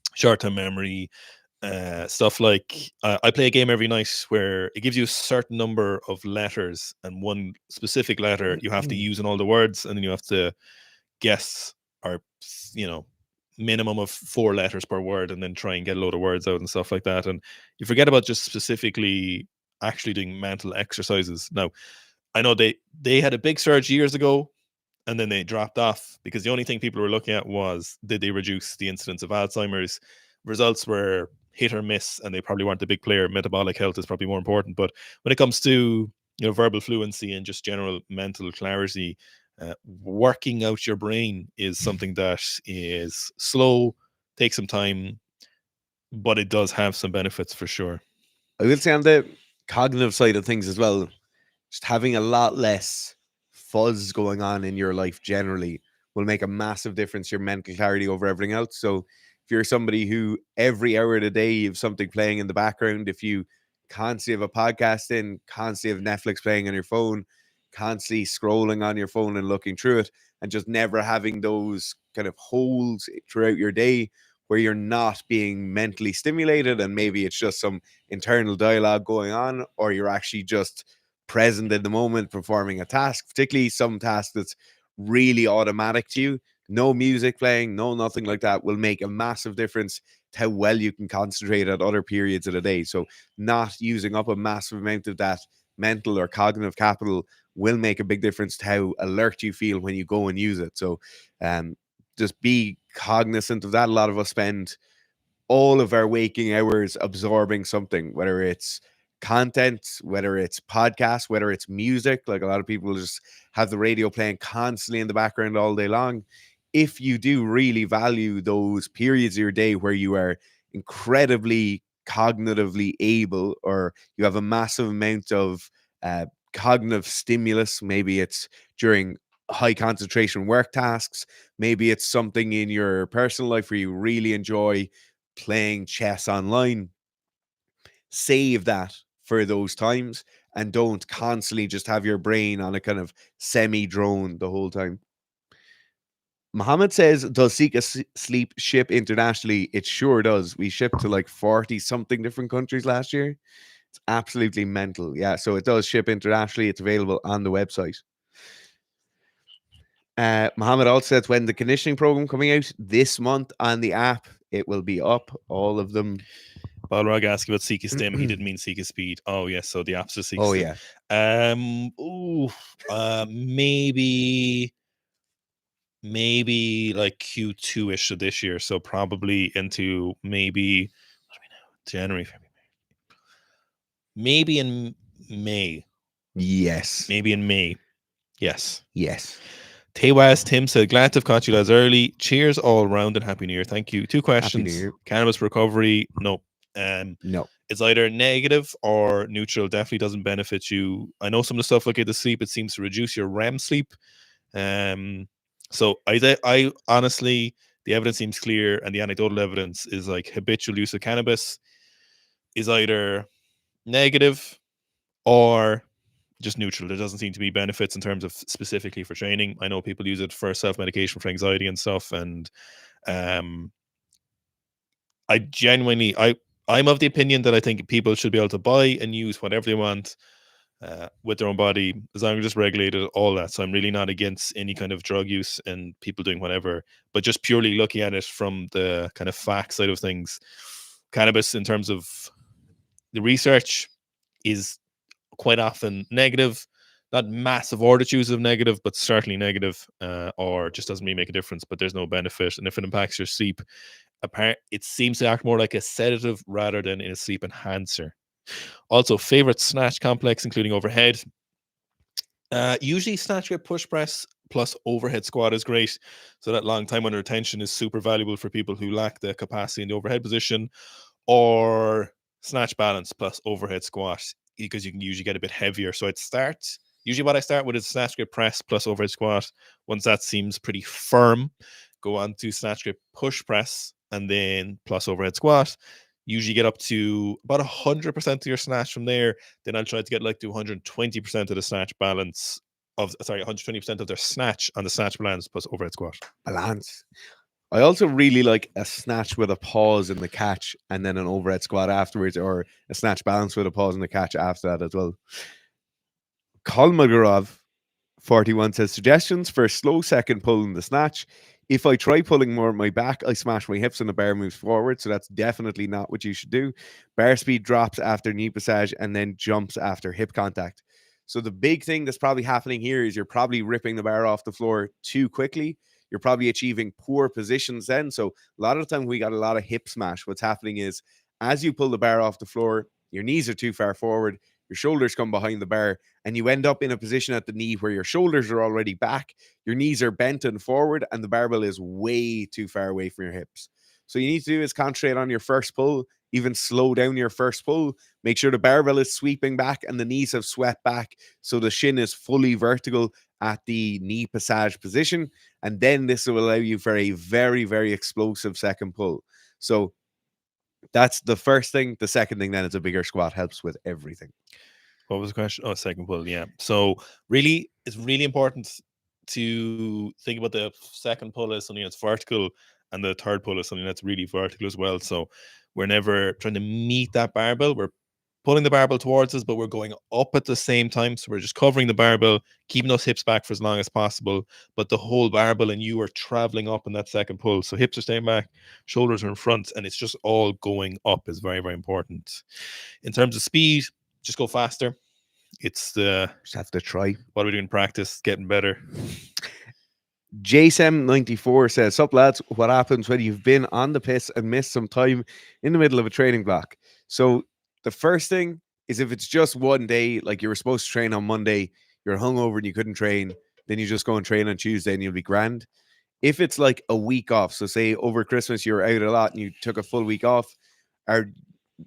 stuff like I play a game every night where it gives you a certain number of letters, and one specific letter you have to use in all the words, and then you have to guess, or minimum of 4 letters per word, and then try and get a load of words out and stuff like that. And you forget about just specifically actually doing mental exercises. Now, I know they had a big surge years ago, and then they dropped off because the only thing people were looking at was, did they reduce the incidence of Alzheimer's? Results were hit or miss, and they probably weren't a big player. Metabolic health is probably more important. But when it comes to verbal fluency and just general mental clarity, working out your brain is something that is slow, takes some time, but it does have some benefits for sure. I will say on the cognitive side of things as well, just having a lot less fuzz going on in your life generally will make a massive difference to your mental clarity over everything else. So if you're somebody who every hour of the day you have something playing in the background, if you constantly have a podcast in, constantly have Netflix playing on your phone, constantly scrolling on your phone and looking through it, and just never having those kind of holes throughout your day where you're not being mentally stimulated, and maybe it's just some internal dialogue going on, or you're actually just present in the moment performing a task, particularly some task that's really automatic to you, no music playing, no nothing like that, will make a massive difference to how well you can concentrate at other periods of the day. So not using up a massive amount of that mental or cognitive capital will make a big difference to how alert you feel when you go and use it. So just be cognizant of that. A lot of us spend all of our waking hours absorbing something, whether it's content, whether it's podcasts, whether it's music. Like a lot of people just have the radio playing constantly in the background all day long. If you do really value those periods of your day where you are incredibly cognitively able, or you have a massive amount of cognitive stimulus, maybe it's during high concentration work tasks, maybe it's something in your personal life where you really enjoy playing chess online, save that for those times and don't constantly just have your brain on a kind of semi drone the whole time. Mohammed says, does Sika Sleep ship internationally? It sure does. We shipped to like 40 something different countries last year. It's absolutely mental. Yeah, so it does ship internationally. It's available on the website. Mohammed also says, when the conditioning program coming out this month on the app, it will be up. All of them. Balrog asked about Sika Stim. He didn't mean Sika Speed. Oh yes, so the app's just Sika Oh Stim. yeah. Maybe like Q2-ish of this year. So probably into maybe what are we now? January, February. Maybe in May. Yes. Maybe in May. Yes. Yes. Tay West, Tim said, glad to have caught you guys early. Cheers all around and Happy New Year. Thank you. 2 questions. Happy New Year. Cannabis recovery? No. No. It's either negative or neutral. Definitely doesn't benefit you. I know some of the stuff like the sleep, it seems to reduce your REM sleep. So I honestly, the evidence seems clear, and the anecdotal evidence is like habitual use of cannabis is either negative or just neutral. There doesn't seem to be benefits in terms of specifically for training. I know people use it for self-medication for anxiety and stuff, and I genuinely, I'm of the opinion that I think people should be able to buy and use whatever they want with their own body, as long as it's regulated, all that. So I'm really not against any kind of drug use and people doing whatever, but just purely looking at it from the kind of fact side of things, cannabis in terms of the research is quite often negative, not massive orditudes of negative, but certainly negative, or just doesn't really make a difference, but there's no benefit. And if it impacts your sleep, it seems to act more like a sedative rather than in a sleep enhancer. Also, favorite snatch complex, including overhead. Usually snatch grip push press plus overhead squat is great. So that long time under retention is super valuable for people who lack the capacity in the overhead position, or snatch balance plus overhead squat, because you can usually get a bit heavier. So usually what I start with is snatch grip press plus overhead squat. Once that seems pretty firm, go on to snatch grip push press and then plus overhead squat. Usually get up to about 100% of your snatch from there. Then I'll try to get like to 120% of the snatch balance 120% of their snatch on the snatch balance plus overhead squat. Balance. I also really like a snatch with a pause in the catch and then an overhead squat afterwards, or a snatch balance with a pause in the catch after that as well. Kolmagarov 41 says, suggestions for a slow second pull in the snatch. If I try pulling more of my back, I smash my hips and the bar moves forward. So that's definitely not what you should do. Bar speed drops after knee passage and then jumps after hip contact. So the big thing that's probably happening here is you're probably ripping the bar off the floor too quickly. You're probably achieving poor positions then. So a lot of the time we got a lot of hip smash. What's happening is as you pull the bar off the floor, your knees are too far forward, your shoulders come behind the bar, and you end up in a position at the knee where your shoulders are already back, your knees are bent and forward, and the barbell is way too far away from your hips. So you need to do is concentrate on your first pull, even slow down your first pull, make sure the barbell is sweeping back and the knees have swept back so the shin is fully vertical at the knee passage position. And then this will allow you for a very, very explosive second pull. So that's the first thing. The second thing then is a bigger squat helps with everything. What was the question? Oh, second pull. Yeah. So really, it's really important to think about the second pull as something that's vertical, and the third pull is something that's really vertical as well. So we're never trying to meet that barbell. We're pulling the barbell towards us, but we're going up at the same time. So we're just covering the barbell, keeping those hips back for as long as possible. But the whole barbell and you are traveling up in that second pull. So hips are staying back, shoulders are in front, and it's just all going up is very, very important. In terms of speed, just go faster. It's Just have to try. what are we doing in practice? Getting better. JSM94 says, "Sup lads, what happens when you've been on the piss and missed some time in the middle of a training block?" So the first thing is, if it's just one day, like you were supposed to train on Monday, you're hungover and you couldn't train, then you just go and train on Tuesday and you'll be grand. If it's like a week off, so say over Christmas you were out a lot and you took a full week off, our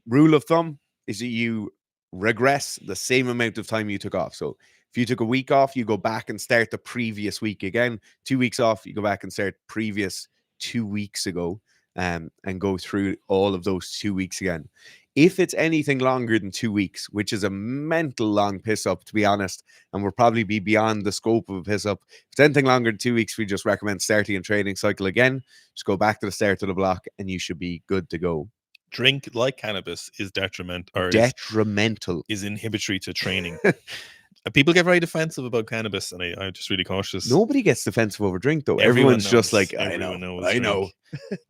rule of thumb is that you regress the same amount of time you took off. So if you took a week off, you go back and start the previous week again. 2 weeks off, you go back and start previous 2 weeks ago, and go through all of those 2 weeks again. If it's anything longer than 2 weeks, which is a mental long piss up, to be honest, and will probably be beyond the scope of a piss up. If it's anything longer than 2 weeks, we just recommend starting a training cycle again. Just go back to the start of the block and you should be good to go. Drink like cannabis is detrimental, or Detrimental. is inhibitory to training. People get very defensive about cannabis, and I'm just really cautious. Nobody gets defensive over drink, though. Everyone Everyone's just knows. like, I Everyone know, knows I drink. know.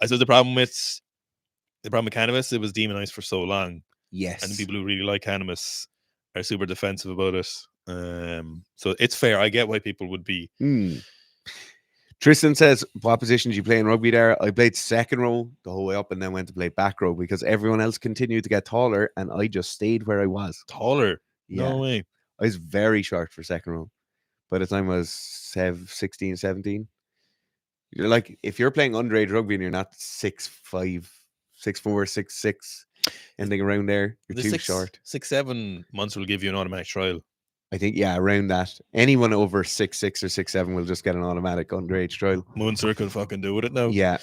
I suppose the problem with cannabis, it was demonized for so long, Yes. and people who really like cannabis are super defensive about it. So it's fair. I get why people would be. Tristan says, "What position did you play in rugby there?" I played second row the whole way up and then went to play back row because everyone else continued to get taller and I just stayed where I was. Taller? Yeah. No way. I was very short for second row by the time I was 16, 17. You're like, if you're playing underage rugby and you're not 6'5", 6'4", 6'6", anything around there, you're too short. 6'7" months will give you an automatic trial. I think, yeah, around that. Anyone over 6'6" or 6'7" will just get an automatic underage trial. Moonser could fucking do with it now. Yeah.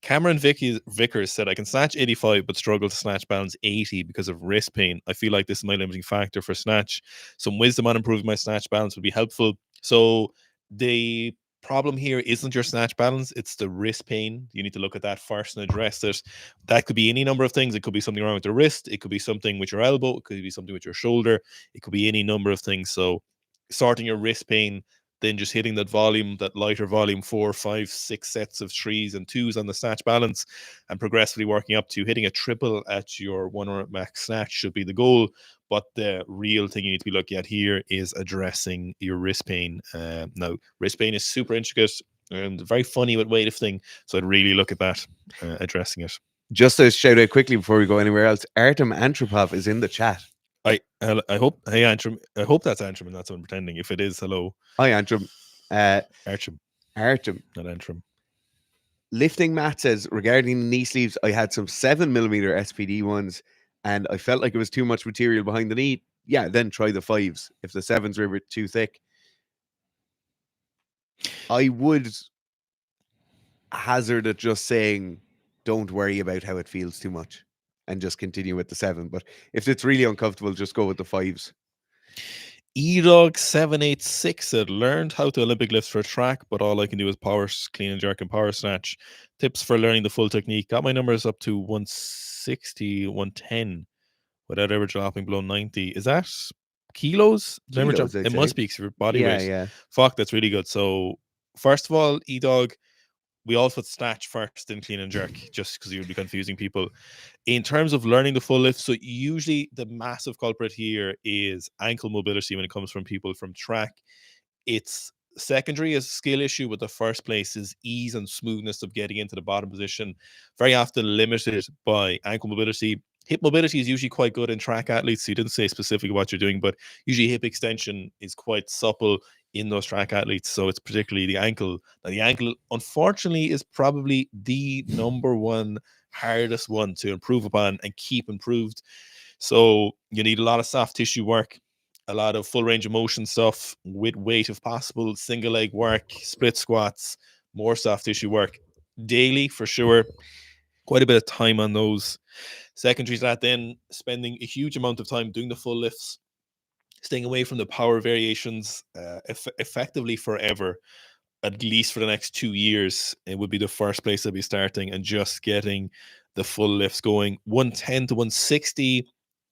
Cameron Vickers said, "I can snatch 85 but struggle to snatch balance 80 because of wrist pain. I feel like this is my limiting factor for snatch. Some wisdom on improving my snatch balance would be helpful." So the problem here isn't your snatch balance, it's the wrist pain. You need to look at that first and address it. That could be any number of things. It could be something wrong with the wrist, it could be something with your elbow, it could be something with your shoulder, it could be any number of things. So sorting your wrist pain, then just hitting that volume, that lighter volume, 4, 5, 6 sets of 3s and 2s on the snatch balance, and progressively working up to hitting a triple at your 1 rep max snatch should be the goal. But the real thing you need to be looking at here is addressing your wrist pain. Now, wrist pain is super intricate and very funny with weightlifting, so I'd really look at that, addressing it. Just a shout out quickly before we go anywhere else, Artem Antropov is in the chat. I hope, hey Antrim, I hope that's Antrim and that's what I'm pretending. If it is, hello. Hi Antrim. Artem, not Antrim. Lifting Matt says, regarding the knee sleeves, I had some 7mm SPD ones and I felt like it was too much material behind the knee. Yeah, then try the 5s if the 7s were a bit too thick. I would hazard at just saying, don't worry about how it feels too much and just continue with the 7. But if it's really uncomfortable, just go with the 5s. Edog786 said, "Learned how to Olympic lift for track, but all I can do is power clean and jerk and power snatch. Tips for learning the full technique. Got my numbers up to 160, 110 without ever dropping below 90. Is that kilos? Kilos, I'd it say. must be, because your body Yeah, weight. yeah. Fuck, that's really good. So first of all, Edog, we all put snatch first and clean and jerk, just because you'd be confusing people. In terms of learning the full lift, so usually the massive culprit here is ankle mobility when it comes from people from track. It's secondary as a skill issue, but the first place is ease and smoothness of getting into the bottom position. Very often limited by ankle mobility. Hip mobility is usually quite good in track athletes. So you didn't say specifically what you're doing, but usually hip extension is quite supple in those track athletes. So it's particularly the ankle. Now, the ankle, unfortunately, is probably the number one hardest one to improve upon and keep improved. So you need a lot of soft tissue work, a lot of full range of motion stuff with weight if possible, single leg work, split squats, more soft tissue work daily for sure. Quite a bit of time on those. Secondary to that, then spending a huge amount of time doing the full lifts, staying away from the power variations effectively forever, at least for the next 2 years. It would be the first place I'd be starting, and just getting the full lifts going. 110 to 160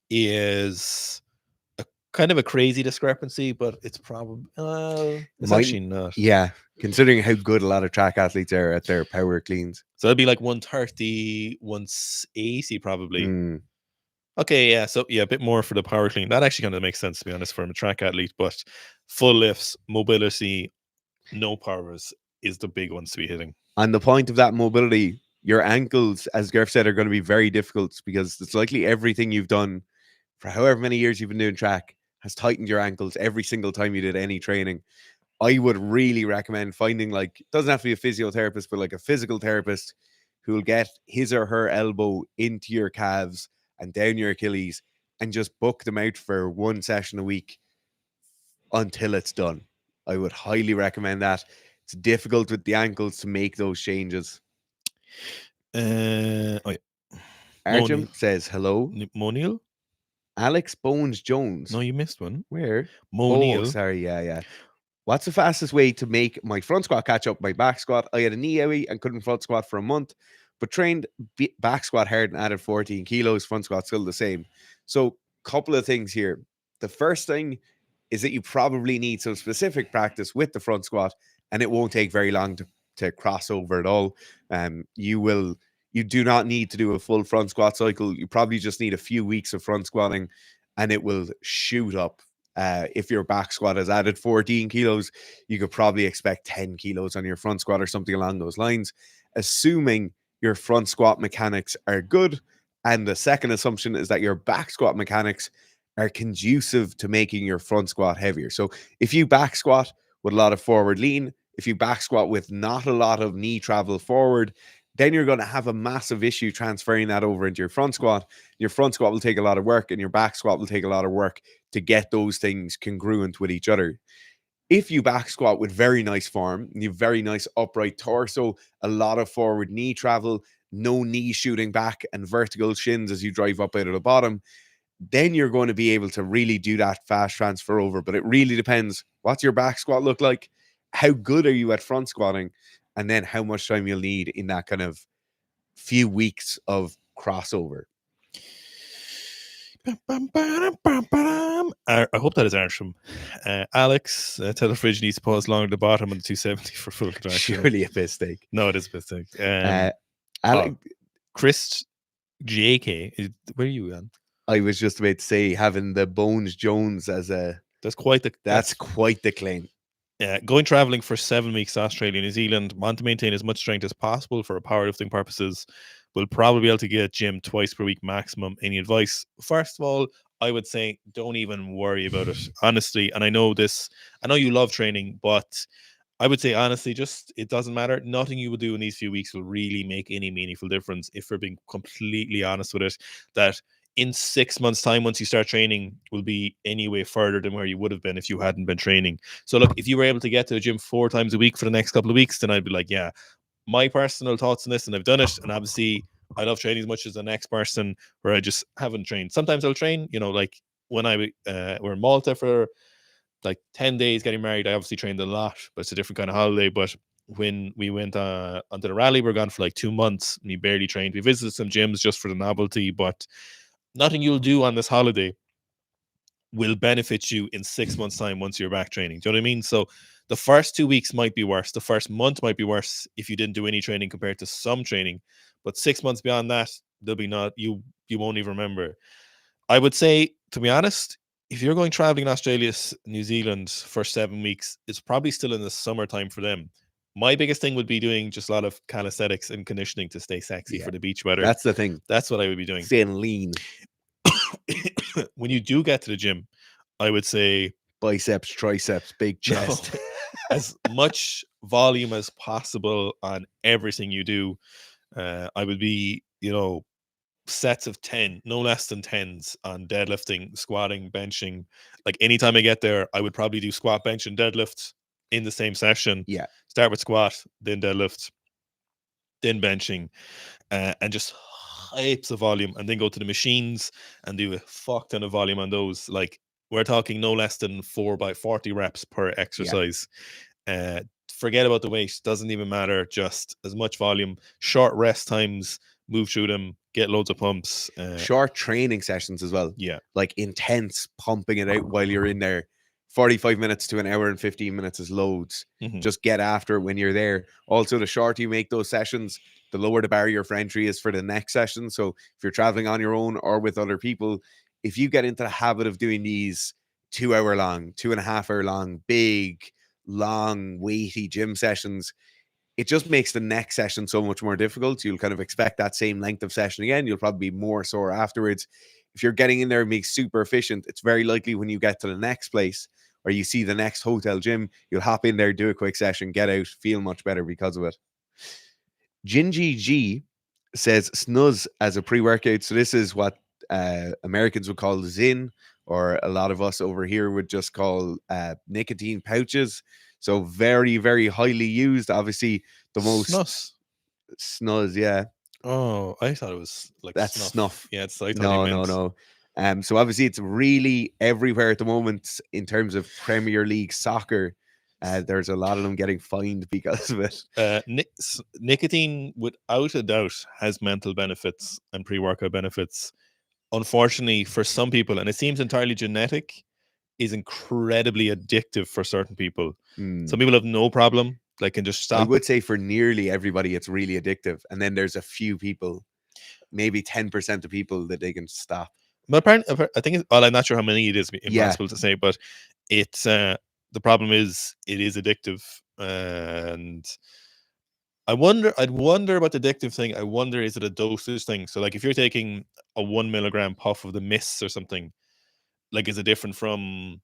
is a kind of a crazy discrepancy, but it's probably it's actually not. Yeah, considering how good a lot of track athletes are at their power cleans. So it'd be like 130, 180 probably. Okay, yeah, so yeah, a bit more for the power clean. That actually kind of makes sense, to be honest, from a track athlete. But full lifts, mobility, no powers, is the big ones to be hitting. On the point of that mobility, your ankles, as Gareth said, are going to be very difficult because it's likely everything you've done for however many years you've been doing track has tightened your ankles every single time you did any training. I would really recommend finding, like, it doesn't have to be a physiotherapist, but like a physical therapist who will get his or her elbow into your calves and down your Achilles and just book them out for one session a week until it's done. I would highly recommend that. It's difficult with the ankles to make those changes. Oh yeah. Arjun says hello. Moniel? Alex Bones Jones. No, you missed one. Where? Moniel. Oh, sorry. Yeah. What's the fastest way to make my front squat catch up my back squat? I had a knee owie and couldn't front squat for a month, but trained back squat hard and added 14 kilos. Front squat still the same. So, couple of things here. The first thing is that you probably need some specific practice with the front squat, and it won't take very long to cross over at all. You do not need to do a full front squat cycle. You probably just need a few weeks of front squatting, and it will shoot up. If your back squat has added 14 kilos, you could probably expect 10 kilos on your front squat or something along those lines, assuming your front squat mechanics are good. And the second assumption is that your back squat mechanics are conducive to making your front squat heavier. So if you back squat with a lot of forward lean, if you back squat with not a lot of knee travel forward, then you're going to have a massive issue transferring that over into your front squat. Your front squat will take a lot of work, and your back squat will take a lot of work to get those things congruent with each other. If you back squat with very nice form, you have very nice upright torso, a lot of forward knee travel, no knee shooting back, and vertical shins as you drive up out of the bottom, then you're going to be able to really do that fast transfer over. But it really depends. What's your back squat look like? How good are you at front squatting? And then how much time you'll need in that kind of few weeks of crossover. I hope that is Arsham. Alex, tell the fridge needs to pause along the bottom of the 270 for full contraction. Surely a mistake. No, it is a mistake. Alex, Chris JK, where are you on? I was just about to say, having the Bones Jones as a that's quite the claim. Going traveling for 7 weeks to Australia, New Zealand, want to maintain as much strength as possible for powerlifting purposes. We'll probably be able to get gym twice per week maximum. Any advice? First of all, I would say don't even worry about it, honestly. And I know you love training, but I would say honestly, just it doesn't matter. Nothing you will do in these few weeks will really make any meaningful difference. If we're being completely honest with it, that in 6 months' time, once you start training, will be anyway further than where you would have been if you hadn't been training. So look, if you were able to get to the gym 4 times a week for the next couple of weeks, then I'd be like, yeah, my personal thoughts on this, and I've done it. And obviously, I love training as much as the next person where I just haven't trained. Sometimes I'll train, like when we're in Malta for like 10 days getting married, I obviously trained a lot, but it's a different kind of holiday. But when we went onto the rally, we're gone for like 2 months. We barely trained. We visited some gyms just for the novelty, but nothing you'll do on this holiday will benefit you in 6 months' time once you're back training. Do you know what I mean? So the first 2 weeks might be worse. The first month might be worse if you didn't do any training compared to some training. But 6 months beyond that, you won't even remember. I would say, to be honest, if you're going traveling in Australia, New Zealand for 7 weeks, it's probably still in the summertime for them. My biggest thing would be doing just a lot of calisthenics and conditioning to stay sexy for the beach weather. That's the thing. That's what I would be doing. Staying lean. When you do get to the gym, I would say biceps, triceps, big chest. As much volume as possible on everything you do. I would be, sets of 10, no less than 10s on deadlifting, squatting, benching. Like anytime I get there, I would probably do squat, bench, and deadlift in the same session. Yeah. Start with squat, then deadlift, then benching, and just heaps of volume, and then go to the machines and do a fuck ton of volume on those. Like we're talking no less than 4 by 40 reps per exercise. Forget about the weight, doesn't even matter. Just as much volume, short rest times, move through them, get loads of pumps. Short training sessions as well. Yeah. Like intense pumping it out while you're in there. 45 minutes to an hour and 15 minutes is loads. Mm-hmm. Just get after it when you're there. Also, the shorter you make those sessions, the lower the barrier for entry is for the next session. So if you're traveling on your own or with other people, if you get into the habit of doing these 2 hour long, 2.5 hour long, big, long, weighty gym sessions, it just makes the next session so much more difficult. You'll kind of expect that same length of session again. You'll probably be more sore afterwards. If you're getting in there and being super efficient, it's very likely when you get to the next place or you see the next hotel gym, you'll hop in there, do a quick session, get out, feel much better because of it. Gingy G says snus as a pre-workout. So this is what Americans would call Zyn, or a lot of us over here would just call nicotine pouches. So very, very highly used. Obviously, the most snus, yeah. Oh, I thought it was like that's snuff. Yeah, it's I thought no, you meant. no. So obviously, it's really everywhere at the moment in terms of Premier League soccer. There's a lot of them getting fined because of it. Nicotine, without a doubt, has mental benefits and pre-workout benefits. Unfortunately, for some people, and it seems entirely genetic, is incredibly addictive for certain people. Some people have no problem, like can just stop. I would say for nearly everybody, it's really addictive. And then there's a few people, maybe 10% of people that they can stop. But apparently, I think, well, I'm not sure how many it is impossible to say, but it's the problem is it is addictive. And I'd wonder about the addictive thing. I wonder, is it a dosage thing? So like if you're taking a 1 milligram puff of the mists or something, like is it different from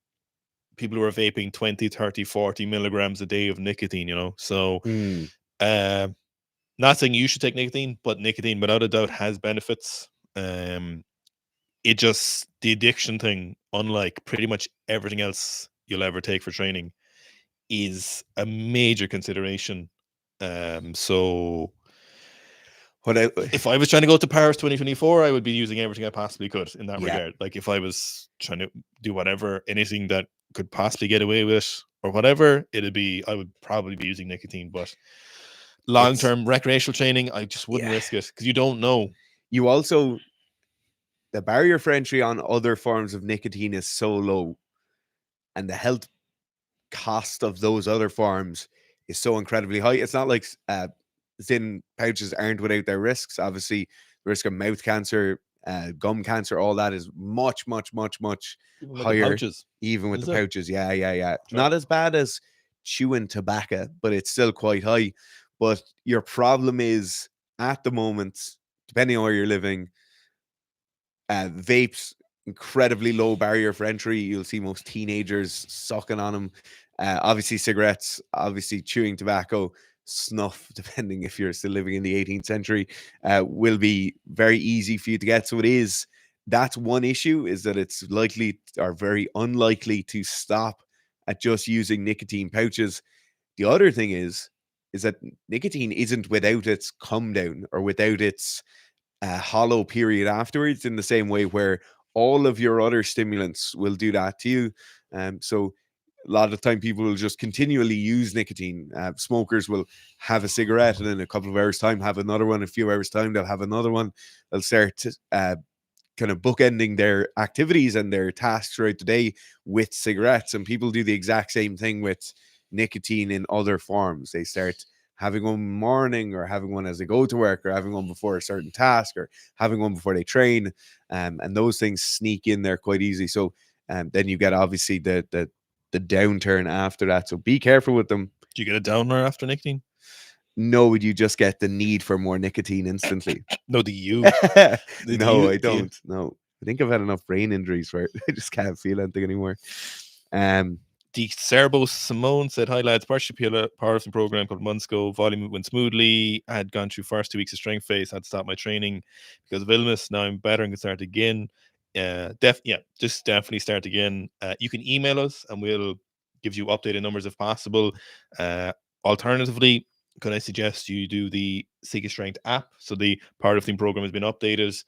people who are vaping 20, 30, 40 milligrams a day of nicotine, you know? So not saying you should take nicotine, but nicotine without a doubt has benefits. It just, the addiction thing, unlike pretty much everything else you'll ever take for training, is a major consideration. So if I was trying to go to Paris 2024, I would be using everything I possibly could in that regard. Like if I was trying to do whatever, anything that could possibly get away with or whatever, I would probably be using nicotine. But long-term recreational training, I just wouldn't risk it because you don't know. You also, the barrier for entry on other forms of nicotine is so low, and the health cost of those other forms is so incredibly high. It's not like Zyn pouches aren't without their risks. Obviously, the risk of mouth cancer, gum cancer, all that is much higher. Even with the pouches. Yeah. Not as bad as chewing tobacco, but it's still quite high. But your problem is, at the moment, depending on where you're living, vapes, incredibly low barrier for entry. You'll see most teenagers sucking on them. Obviously cigarettes, obviously chewing tobacco, snuff, depending if you're still living in the 18th century, will be very easy for you to get. So that's one issue, is that it's likely or very unlikely to stop at just using nicotine pouches. The other thing is that nicotine isn't without its come down or without its hollow period afterwards, in the same way where all of your other stimulants will do that to you. So a lot of the time people will just continually use nicotine. Smokers will have a cigarette and in a couple of hours time have another one. A few hours time they'll have another one. They'll start kind of bookending their activities and their tasks throughout the day with cigarettes. And people do the exact same thing with nicotine in other forms. They start having one in the morning, or having one as they go to work, or having one before a certain task, or having one before they train. And those things sneak in there quite easy. So then you get obviously the downturn after that. So be careful with them. Do you get a downer after nicotine? No, you just get the need for more nicotine instantly. No, do you? No, I don't. No, I think I've had enough brain injuries where I just can't feel anything anymore. The Serbo Simone said, "Hi lads, powerlifting program called months ago. Volume went smoothly. I had gone through first 2 weeks of strength phase. Had to stop my training because of illness. Now I'm better and can start again. Just definitely start again. You can email us and we'll give you updated numbers if possible. Alternatively, can I suggest you do the Sika Strength app? So the powerlifting program has been updated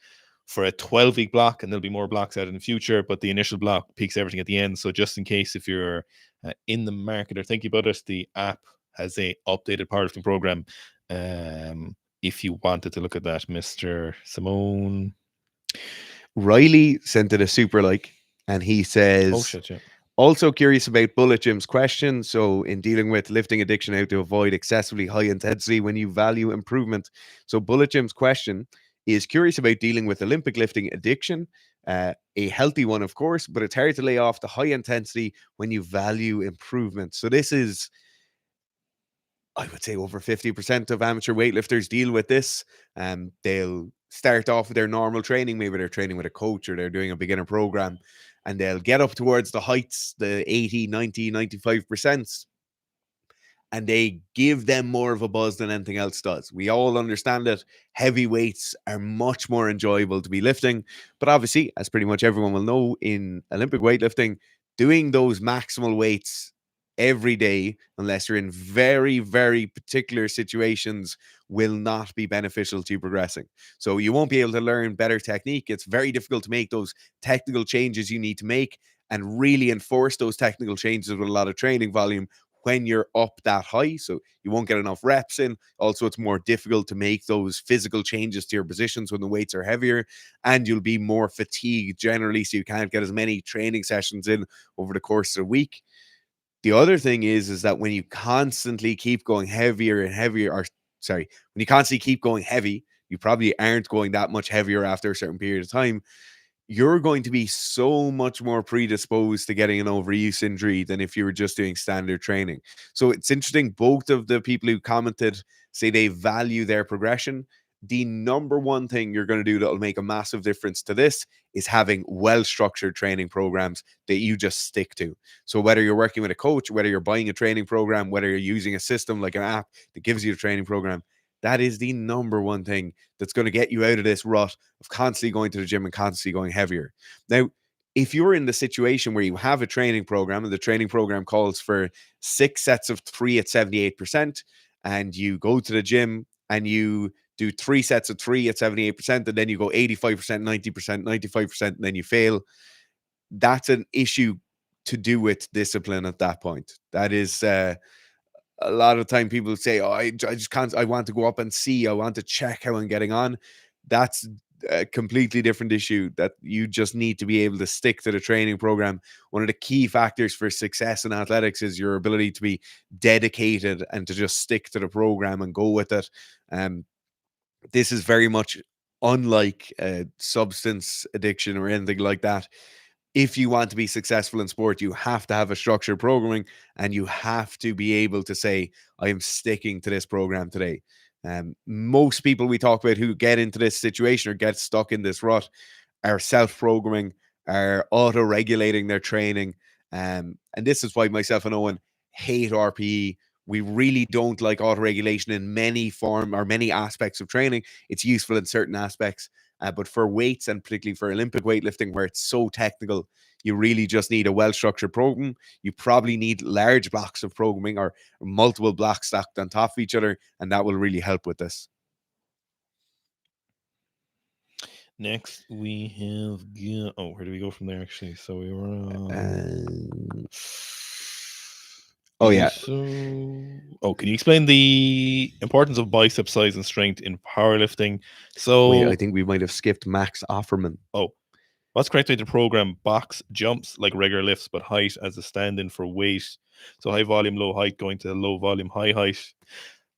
for a 12-week block, and there'll be more blocks out in the future, but the initial block peaks everything at the end. So just in case, if you're in the market or thinking about it, the app has a updated powerlifting program. If you wanted to look at that, Mr. Simone. Riley sent it a super like, and he says, "Oh shit, yeah. Also curious about Bullet Jim's question. So in dealing with lifting addiction, how to avoid excessively high intensity when you value improvement." So Bullet Jim's question is curious about dealing with Olympic lifting addiction, a healthy one, of course, but it's hard to lay off the high intensity when you value improvement. So this is, I would say over 50% of amateur weightlifters deal with this. They'll start off with their normal training. Maybe they're training with a coach or they're doing a beginner program, and they'll get up towards the heights, the 80, 90, 95%. And they give them more of a buzz than anything else does. We all understand that heavy weights are much more enjoyable to be lifting. But obviously, as pretty much everyone will know in Olympic weightlifting, doing those maximal weights every day, unless you're in very, very particular situations, will not be beneficial to you progressing. So you won't be able to learn better technique. It's very difficult to make those technical changes you need to make and really enforce those technical changes with a lot of training volume when you're up that high. So you won't get enough reps in. Also, it's more difficult to make those physical changes to your positions when the weights are heavier, and you'll be more fatigued generally, so you can't get as many training sessions in over the course of a week. The other thing is that when you constantly keep going heavier and heavier, or sorry, when you constantly keep going heavy, you probably aren't going that much heavier after a certain period of time. You're going to be so much more predisposed to getting an overuse injury than if you were just doing standard training. So it's interesting. Both of the people who commented say they value their progression. The number one thing you're going to do that will make a massive difference to this is having well-structured training programs that you just stick to. So whether you're working with a coach, whether you're buying a training program, whether you're using a system like an app that gives you a training program, that is the number one thing that's going to get you out of this rut of constantly going to the gym and constantly going heavier. Now, if you're in the situation where you have a training program and the training program calls for 6 sets of 3 at 78%, and you go to the gym and you do 3 sets of 3 at 78%, and then you go 85%, 90%, 95%, and then you fail, that's an issue to do with discipline at that point. That is a lot of time people say, oh, I just can't, I want to go up and see, I want to check how I'm getting on. That's a completely different issue that you just need to be able to stick to the training program. One of the key factors for success in athletics is your ability to be dedicated and to just stick to the program and go with it. This is very much unlike substance addiction or anything like that. If you want to be successful in sport, you have to have a structured programming, and you have to be able to say, I am sticking to this program today. Most people we talk about who get into this situation or get stuck in this rut are self-programming, are auto-regulating their training. And this is why myself and Owen hate RPE. We really don't like auto-regulation in many form or many aspects of training. It's useful in certain aspects. But for weights, and particularly for Olympic weightlifting, where it's so technical, you really just need a well-structured program. You probably need large blocks of programming or multiple blocks stacked on top of each other, and that will really help with this. Next, we have... Oh, where do we go from there, actually? So we were on... Oh, yeah. Can you explain the importance of bicep size and strength in powerlifting? So Wait, I think we might have skipped Max Offerman. Oh, what's correct way to program box jumps like regular lifts, but height as a stand-in for weight? So high volume, low height, going to low volume, high height.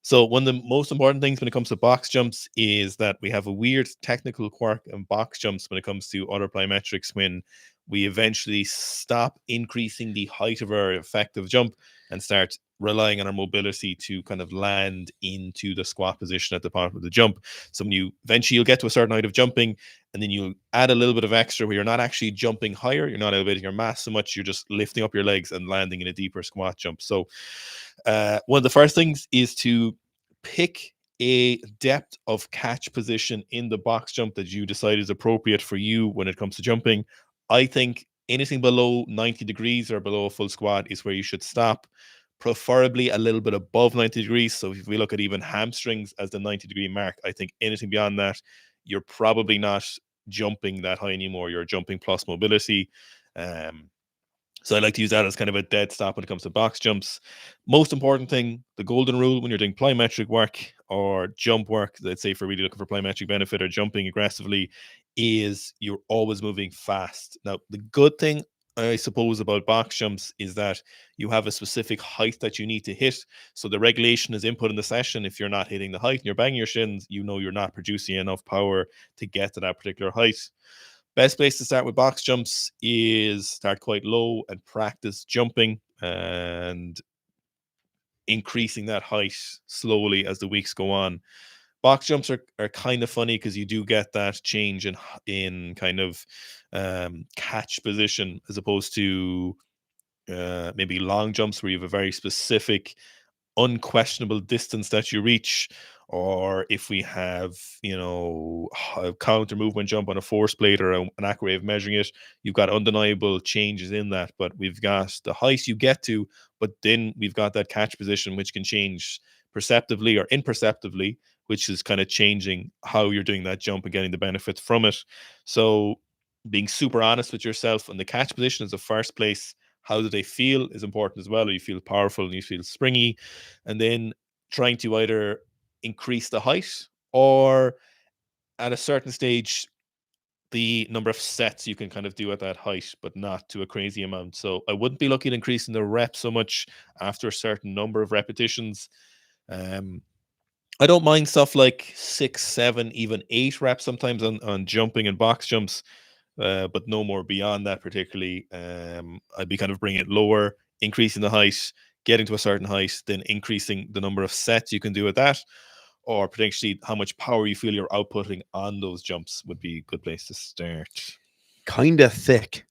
So one of the most important things when it comes to box jumps is that we have a weird technical quirk in box jumps when it comes to other plyometrics, when we eventually stop increasing the height of our effective jump and start relying on our mobility to kind of land into the squat position at the bottom of the jump. So when you eventually you'll get to a certain height of jumping, and then you'll add a little bit of extra where you're not actually jumping higher, you're not elevating your mass so much, you're just lifting up your legs and landing in a deeper squat jump. So one of the first things is to pick a depth of catch position in the box jump that you decide is appropriate for you when it comes to jumping. I think anything below 90 degrees or below a full squat is where you should stop, preferably a little bit above 90 degrees. So if we look at even hamstrings as the 90-degree mark, I think anything beyond that, you're probably not jumping that high anymore. You're jumping plus mobility. So I like to use that as kind of a dead stop when it comes to box jumps. Most important thing, the golden rule when you're doing plyometric work or jump work, let's say for really looking for plyometric benefit or jumping aggressively, is you're always moving fast. Now, the good thing, I suppose, about box jumps is that you have a specific height that you need to hit. So the regulation is input in the session. If you're not hitting the height and you're banging your shins, you know you're not producing enough power to get to that particular height. Best place to start with box jumps is start quite low and practice jumping. And increasing that height slowly as the weeks go on. Box jumps are kind of funny because you do get that change in kind of catch position as opposed to maybe long jumps where you have a very specific unquestionable distance that you reach, or if we have a counter movement jump on a force plate or an accurate way of measuring it, you've got undeniable changes in that. But we've got the height you get to, but then we've got that catch position which can change perceptively or imperceptibly, which is kind of changing how you're doing that jump and getting the benefits from it. So being super honest with yourself, and the catch position is the first place. How do they feel is important as well. You feel powerful and you feel springy, and then trying to either increase the height or at a certain stage the number of sets you can kind of do at that height, but not to a crazy amount. So I wouldn't be looking at increasing the rep so much after a certain number of repetitions. I don't mind stuff like 6, 7, even 8 reps sometimes on jumping and box jumps. But no more beyond that particularly. I'd be kind of bringing it lower, increasing the height, getting to a certain height, then increasing the number of sets you can do at that, or potentially how much power you feel you're outputting on those jumps would be a good place to start. Kinda Thick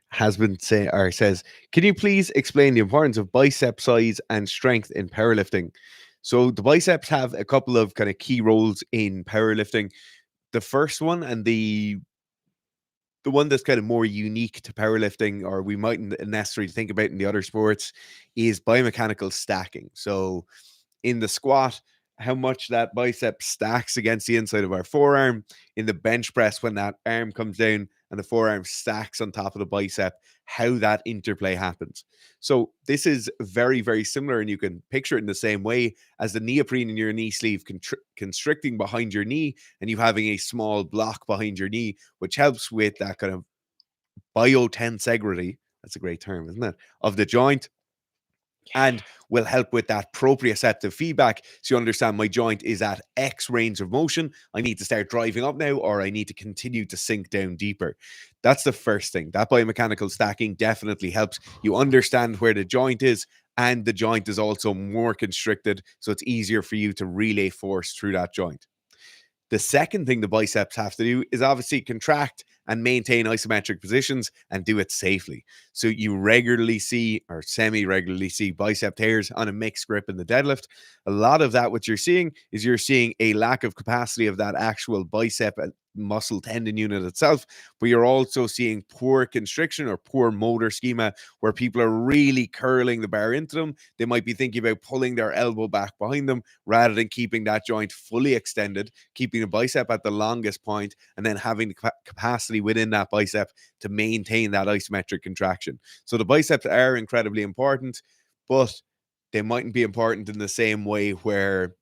has been says, can you please explain the importance of bicep size and strength in powerlifting? So the biceps have a couple of kind of key roles in powerlifting. The first one, and the one that's kind of more unique to powerlifting, or we mightn't necessarily think about in the other sports, is biomechanical stacking. So in the squat, how much that bicep stacks against the inside of our forearm. In the bench press, when that arm comes down and the forearm stacks on top of the bicep, how that interplay happens. So this is very, very similar, and you can picture it in the same way as the neoprene in your knee sleeve constricting behind your knee, and you having a small block behind your knee, which helps with that kind of biotensegrity. That's a great term, isn't it? Of the joint, and will help with that proprioceptive feedback. So you understand my joint is at X range of motion. I need to start driving up now, or I need to continue to sink down deeper. That's the first thing. That biomechanical stacking definitely helps you understand where the joint is, and the joint is also more constricted, so it's easier for you to relay force through that joint. The second thing the biceps have to do is obviously contract and maintain isometric positions and do it safely. So you regularly see, or semi-regularly see, bicep tears on a mixed grip in the deadlift. A lot of that, what you're seeing a lack of capacity of that actual bicep muscle tendon unit itself, but you're also seeing poor constriction or poor motor schema where people are really curling the bar into them. They might be thinking about pulling their elbow back behind them rather than keeping that joint fully extended, keeping the bicep at the longest point, and then having the capacity within that bicep to maintain that isometric contraction. So the biceps are incredibly important, but they mightn't be important in the same way where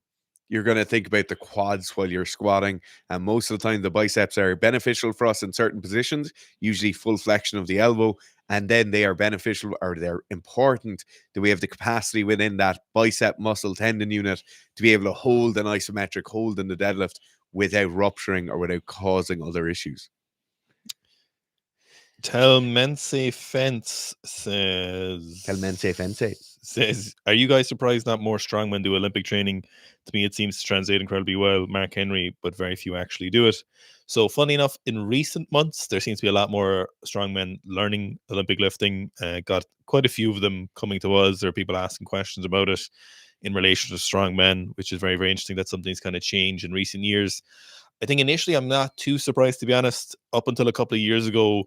you're going to think about the quads while you're squatting. And most of the time, the biceps are beneficial for us in certain positions, usually full flexion of the elbow. And then they are beneficial, or they're important, that we have the capacity within that bicep muscle tendon unit to be able to hold an isometric hold in the deadlift without rupturing or without causing other issues. Telmense Fence says, are you guys surprised not more strongmen do Olympic training? To me, it seems to translate incredibly well. Mark Henry, but very few actually do it. So funny enough, in recent months, there seems to be a lot more strongmen learning Olympic lifting. Got quite a few of them coming to us. There are people asking questions about it in relation to strongmen, which is very, very interesting. That something's kind of changed in recent years. I think initially I'm not too surprised, to be honest. Up until a couple of years ago,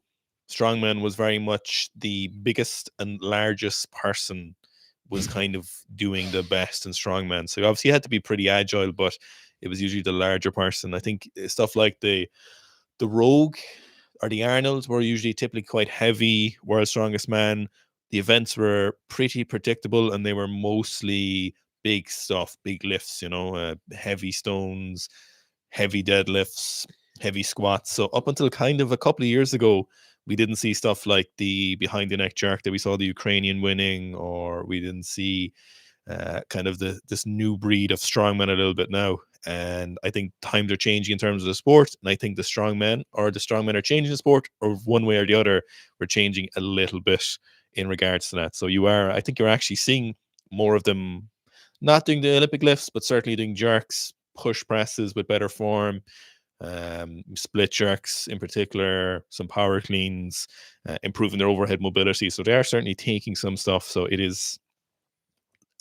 strongman was very much the biggest and largest person was kind of doing the best in strongman. So obviously you had to be pretty agile, but it was usually the larger person. I think stuff like the Rogue or the Arnolds were usually typically quite heavy. World's Strongest Man. The events were pretty predictable, and they were mostly big stuff, big lifts, heavy stones, heavy deadlifts, heavy squats. So up until kind of a couple of years ago, we didn't see stuff like the behind the neck jerk that we saw the Ukrainian winning, or we didn't see kind of this new breed of strongmen a little bit now. And I think times are changing in terms of the sport, and I think the strongmen are changing the sport, or one way or the other, we're changing a little bit in regards to that. So I think you're actually seeing more of them not doing the Olympic lifts, but certainly doing jerks, push presses with better form, split jerks in particular, some power cleans, improving their overhead mobility. So they are certainly taking some stuff. So it's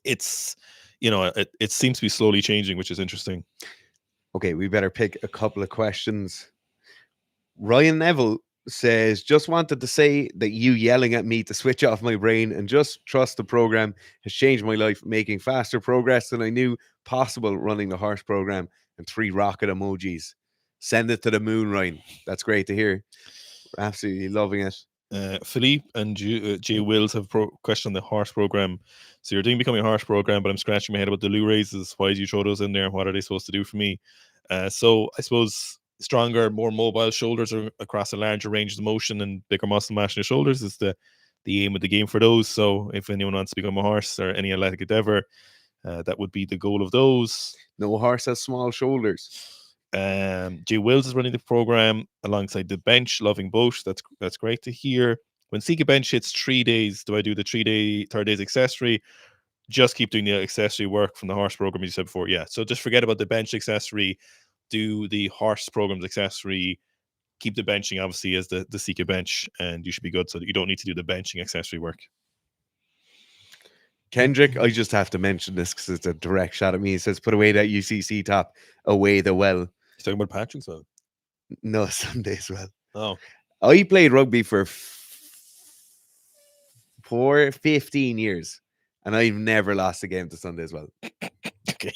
it seems to be slowly changing, which is interesting. Okay, we better pick a couple of questions. Ryan Neville says, just wanted to say that you yelling at me to switch off my brain and just trust the program has changed my life, making faster progress than I knew possible running the horse program, and 3 rocket emojis. Send it to the moon, Ryan. That's great to hear. We're absolutely loving it. Philippe and Jay Wills have questioned the horse program. So you're doing becoming a horse program, but I'm scratching my head about the loo raises. Why did you throw those in there? What are they supposed to do for me? So I suppose stronger, more mobile shoulders across a larger range of motion and bigger muscle mass in your shoulders is the aim of the game for those. So if anyone wants to become a horse or any athletic endeavor, that would be the goal of those. No horse has small shoulders. Jay Wills is running the program alongside the bench, loving both. That's great to hear. When Sika bench hits 3 days, do I do the 3 days accessory? Just keep doing the accessory work from the horse program, as you said before. Yeah. So just forget about the bench accessory. Do the horse program's accessory. Keep the benching obviously as the Sika bench, and you should be good. So that you don't need to do the benching accessory work. Kendrick, I just have to mention this because it's a direct shot at me. He says, put away that UCC top, away the well. He's talking about Patrick's well. No, Sunday as well. Oh. I played rugby for 15 years, and I've never lost a game to Sunday as well. Okay.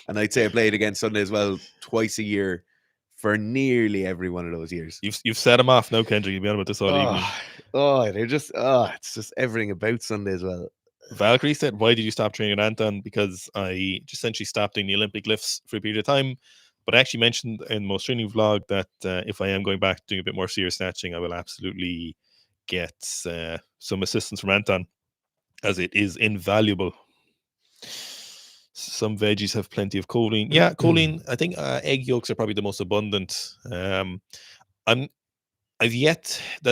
And I'd say I played against Sunday as well twice a year for nearly every one of those years. You've set him off now, Kendrick. You've been on about this all evening. It's just everything about Sunday as well. Valkyrie said, why did you stop training Anton? Because I just essentially stopped doing the Olympic lifts for a period of time. But I actually mentioned in the most training vlog that if I am going back to doing a bit more serious snatching, I will absolutely get some assistance from Anton, as it is invaluable. Some veggies have plenty of choline. Yeah, choline. I think egg yolks are probably the most abundant. That's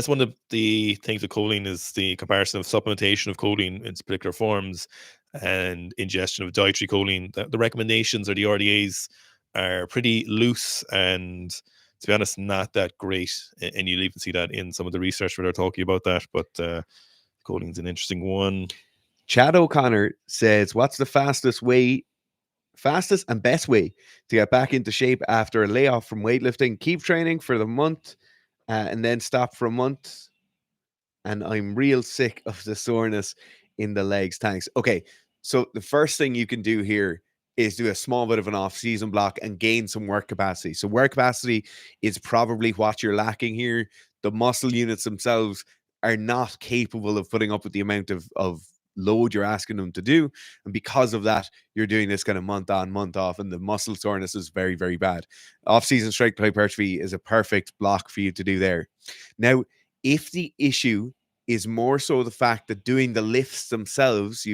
one of the things with choline is the comparison of supplementation of choline in its particular forms and ingestion of dietary choline. The recommendations or the RDAs are pretty loose and, to be honest, not that great. And you'll even see that in some of the research where they're talking about that. But choline's an interesting one. Chad O'Connor says, what's the fastest and best way to get back into shape after a layoff from weightlifting? Keep training for the month and then stop for a month. And I'm real sick of the soreness in the legs. Thanks. Okay. So the first thing you can do here is do a small bit of an off-season block and gain some work capacity. So work capacity is probably what you're lacking here. The muscle units themselves are not capable of putting up with the amount of load you're asking them to do. And because of that, you're doing this kind of month on, month off, and the muscle soreness is very, very bad. Off-season strength hypertrophy is a perfect block for you to do there. Now, if the issue is more so the fact that doing the lifts themselves,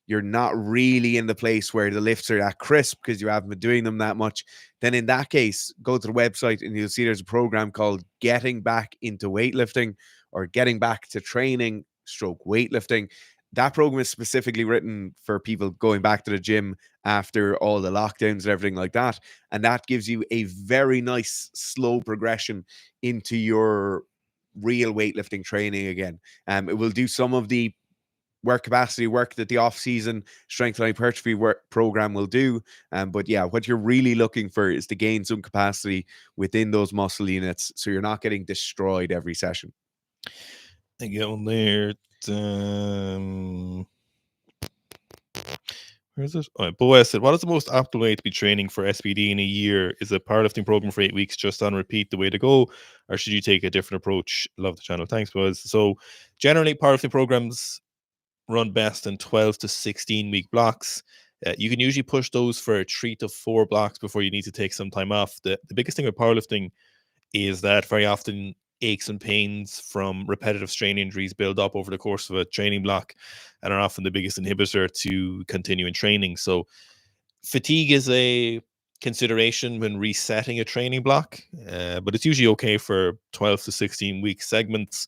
you're not really in the place where the lifts are that crisp because you haven't been doing them that much, then in that case, go to the website and you'll see there's a program called Getting Back into Weightlifting or Getting Back to Training / Weightlifting. That program is specifically written for people going back to the gym after all the lockdowns and everything like that. And that gives you a very nice slow progression into your real weightlifting training again. It will do some of the work capacity work that the off-season strength and hypertrophy work program will do. But yeah, what you're really looking for is to gain some capacity within those muscle units so you're not getting destroyed every session. I get on there. Where is it? Oh, Boaz said, what is the most optimal way to be training for SPD in a year? Is a powerlifting program for 8 weeks just on repeat the way to go? Or should you take a different approach? Love the channel. Thanks, Boaz. So generally, powerlifting programs run best in 12 to 16 week blocks. You can usually push those for 3 to 4 blocks before you need to take some time off. The biggest thing with powerlifting is that very often aches and pains from repetitive strain injuries build up over the course of a training block and are often the biggest inhibitor to continuing training. So fatigue is a consideration when resetting a training block, but it's usually okay for 12 to 16 week segments.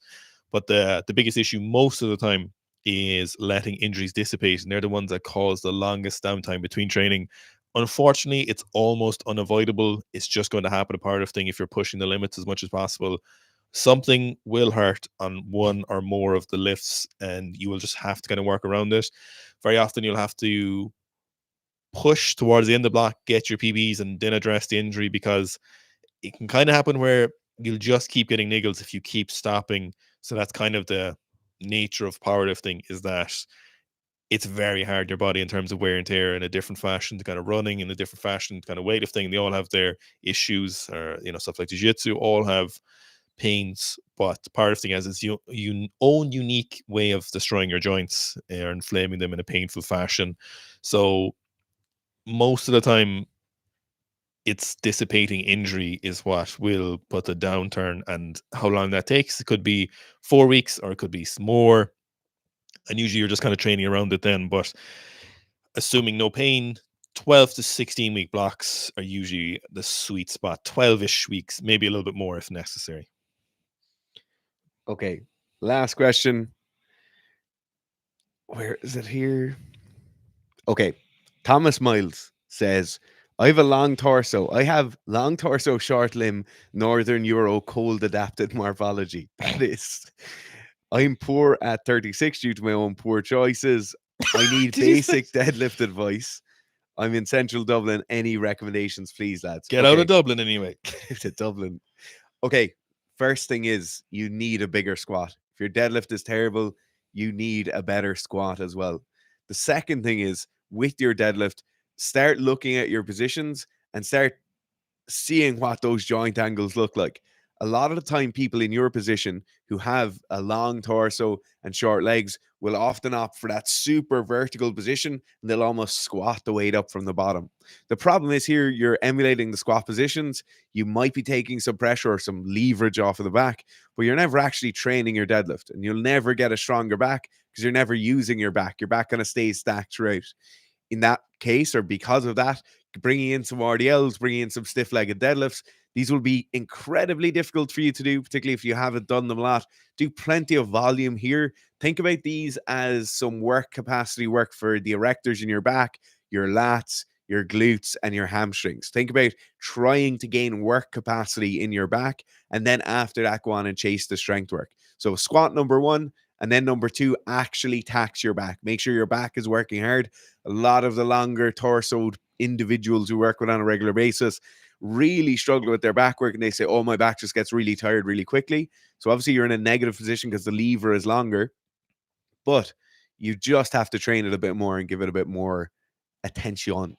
But the biggest issue most of the time is letting injuries dissipate, and they're the ones that cause the longest downtime between training. Unfortunately, it's almost unavoidable. It's just going to happen in powerlifting if you're pushing the limits as much as possible. Something will hurt on one or more of the lifts, and you will just have to kind of work around it. Very often, you'll have to push towards the end of the block, get your PBs, and then address the injury, because it can kind of happen where you'll just keep getting niggles if you keep stopping. So that's kind of the nature of powerlifting, is that it's very hard your body in terms of wear and tear in a different fashion to kind of running, in a different fashion to kind of weightlifting. They all have their issues, or stuff like jiu-jitsu all have pains, but powerlifting has its own unique way of destroying your joints or inflaming them in a painful fashion. So most of the time, it's dissipating injury is what will put the downturn, and how long that takes. It could be 4 weeks or it could be more. And usually you're just kind of training around it then. But assuming no pain, 12 to 16 week blocks are usually the sweet spot. 12-ish weeks, maybe a little bit more if necessary. Okay. Last question. Where is it here? Okay. Thomas Miles says, I have a long torso. I have long torso, short limb, Northern Euro, cold adapted morphology. That is, I'm poor at 36 due to my own poor choices. I need Did you say- basic deadlift advice. I'm in central Dublin. Any recommendations, please, lads? Get out of Dublin anyway. To Dublin. Okay. First thing is, you need a bigger squat. If your deadlift is terrible, you need a better squat as well. The second thing is, with your deadlift, start looking at your positions and start seeing what those joint angles look like. A lot of the time, people in your position who have a long torso and short legs will often opt for that super vertical position, and they'll almost squat the weight up from the bottom. The problem is here, you're emulating the squat positions. You might be taking some pressure or some leverage off of the back, but you're never actually training your deadlift, and you'll never get a stronger back because you're never using your back. Your back kind of stays stacked throughout. In that case, or because of that, bringing in some RDLs, bringing in some stiff-legged deadlifts, these will be incredibly difficult for you to do, particularly if you haven't done them a lot. Do plenty of volume here. Think about these as some work capacity work for the erectors in your back, your lats, your glutes, and your hamstrings. Think about trying to gain work capacity in your back, and then after that, go on and chase the strength work. So squat number one, and then number two, actually tax your back. Make sure your back is working hard. A lot of the longer torsoed individuals who work with on a regular basis really struggle with their back work, and they say, oh, my back just gets really tired really quickly. So obviously you're in a negative position because the lever is longer, but you just have to train it a bit more and give it a bit more attention.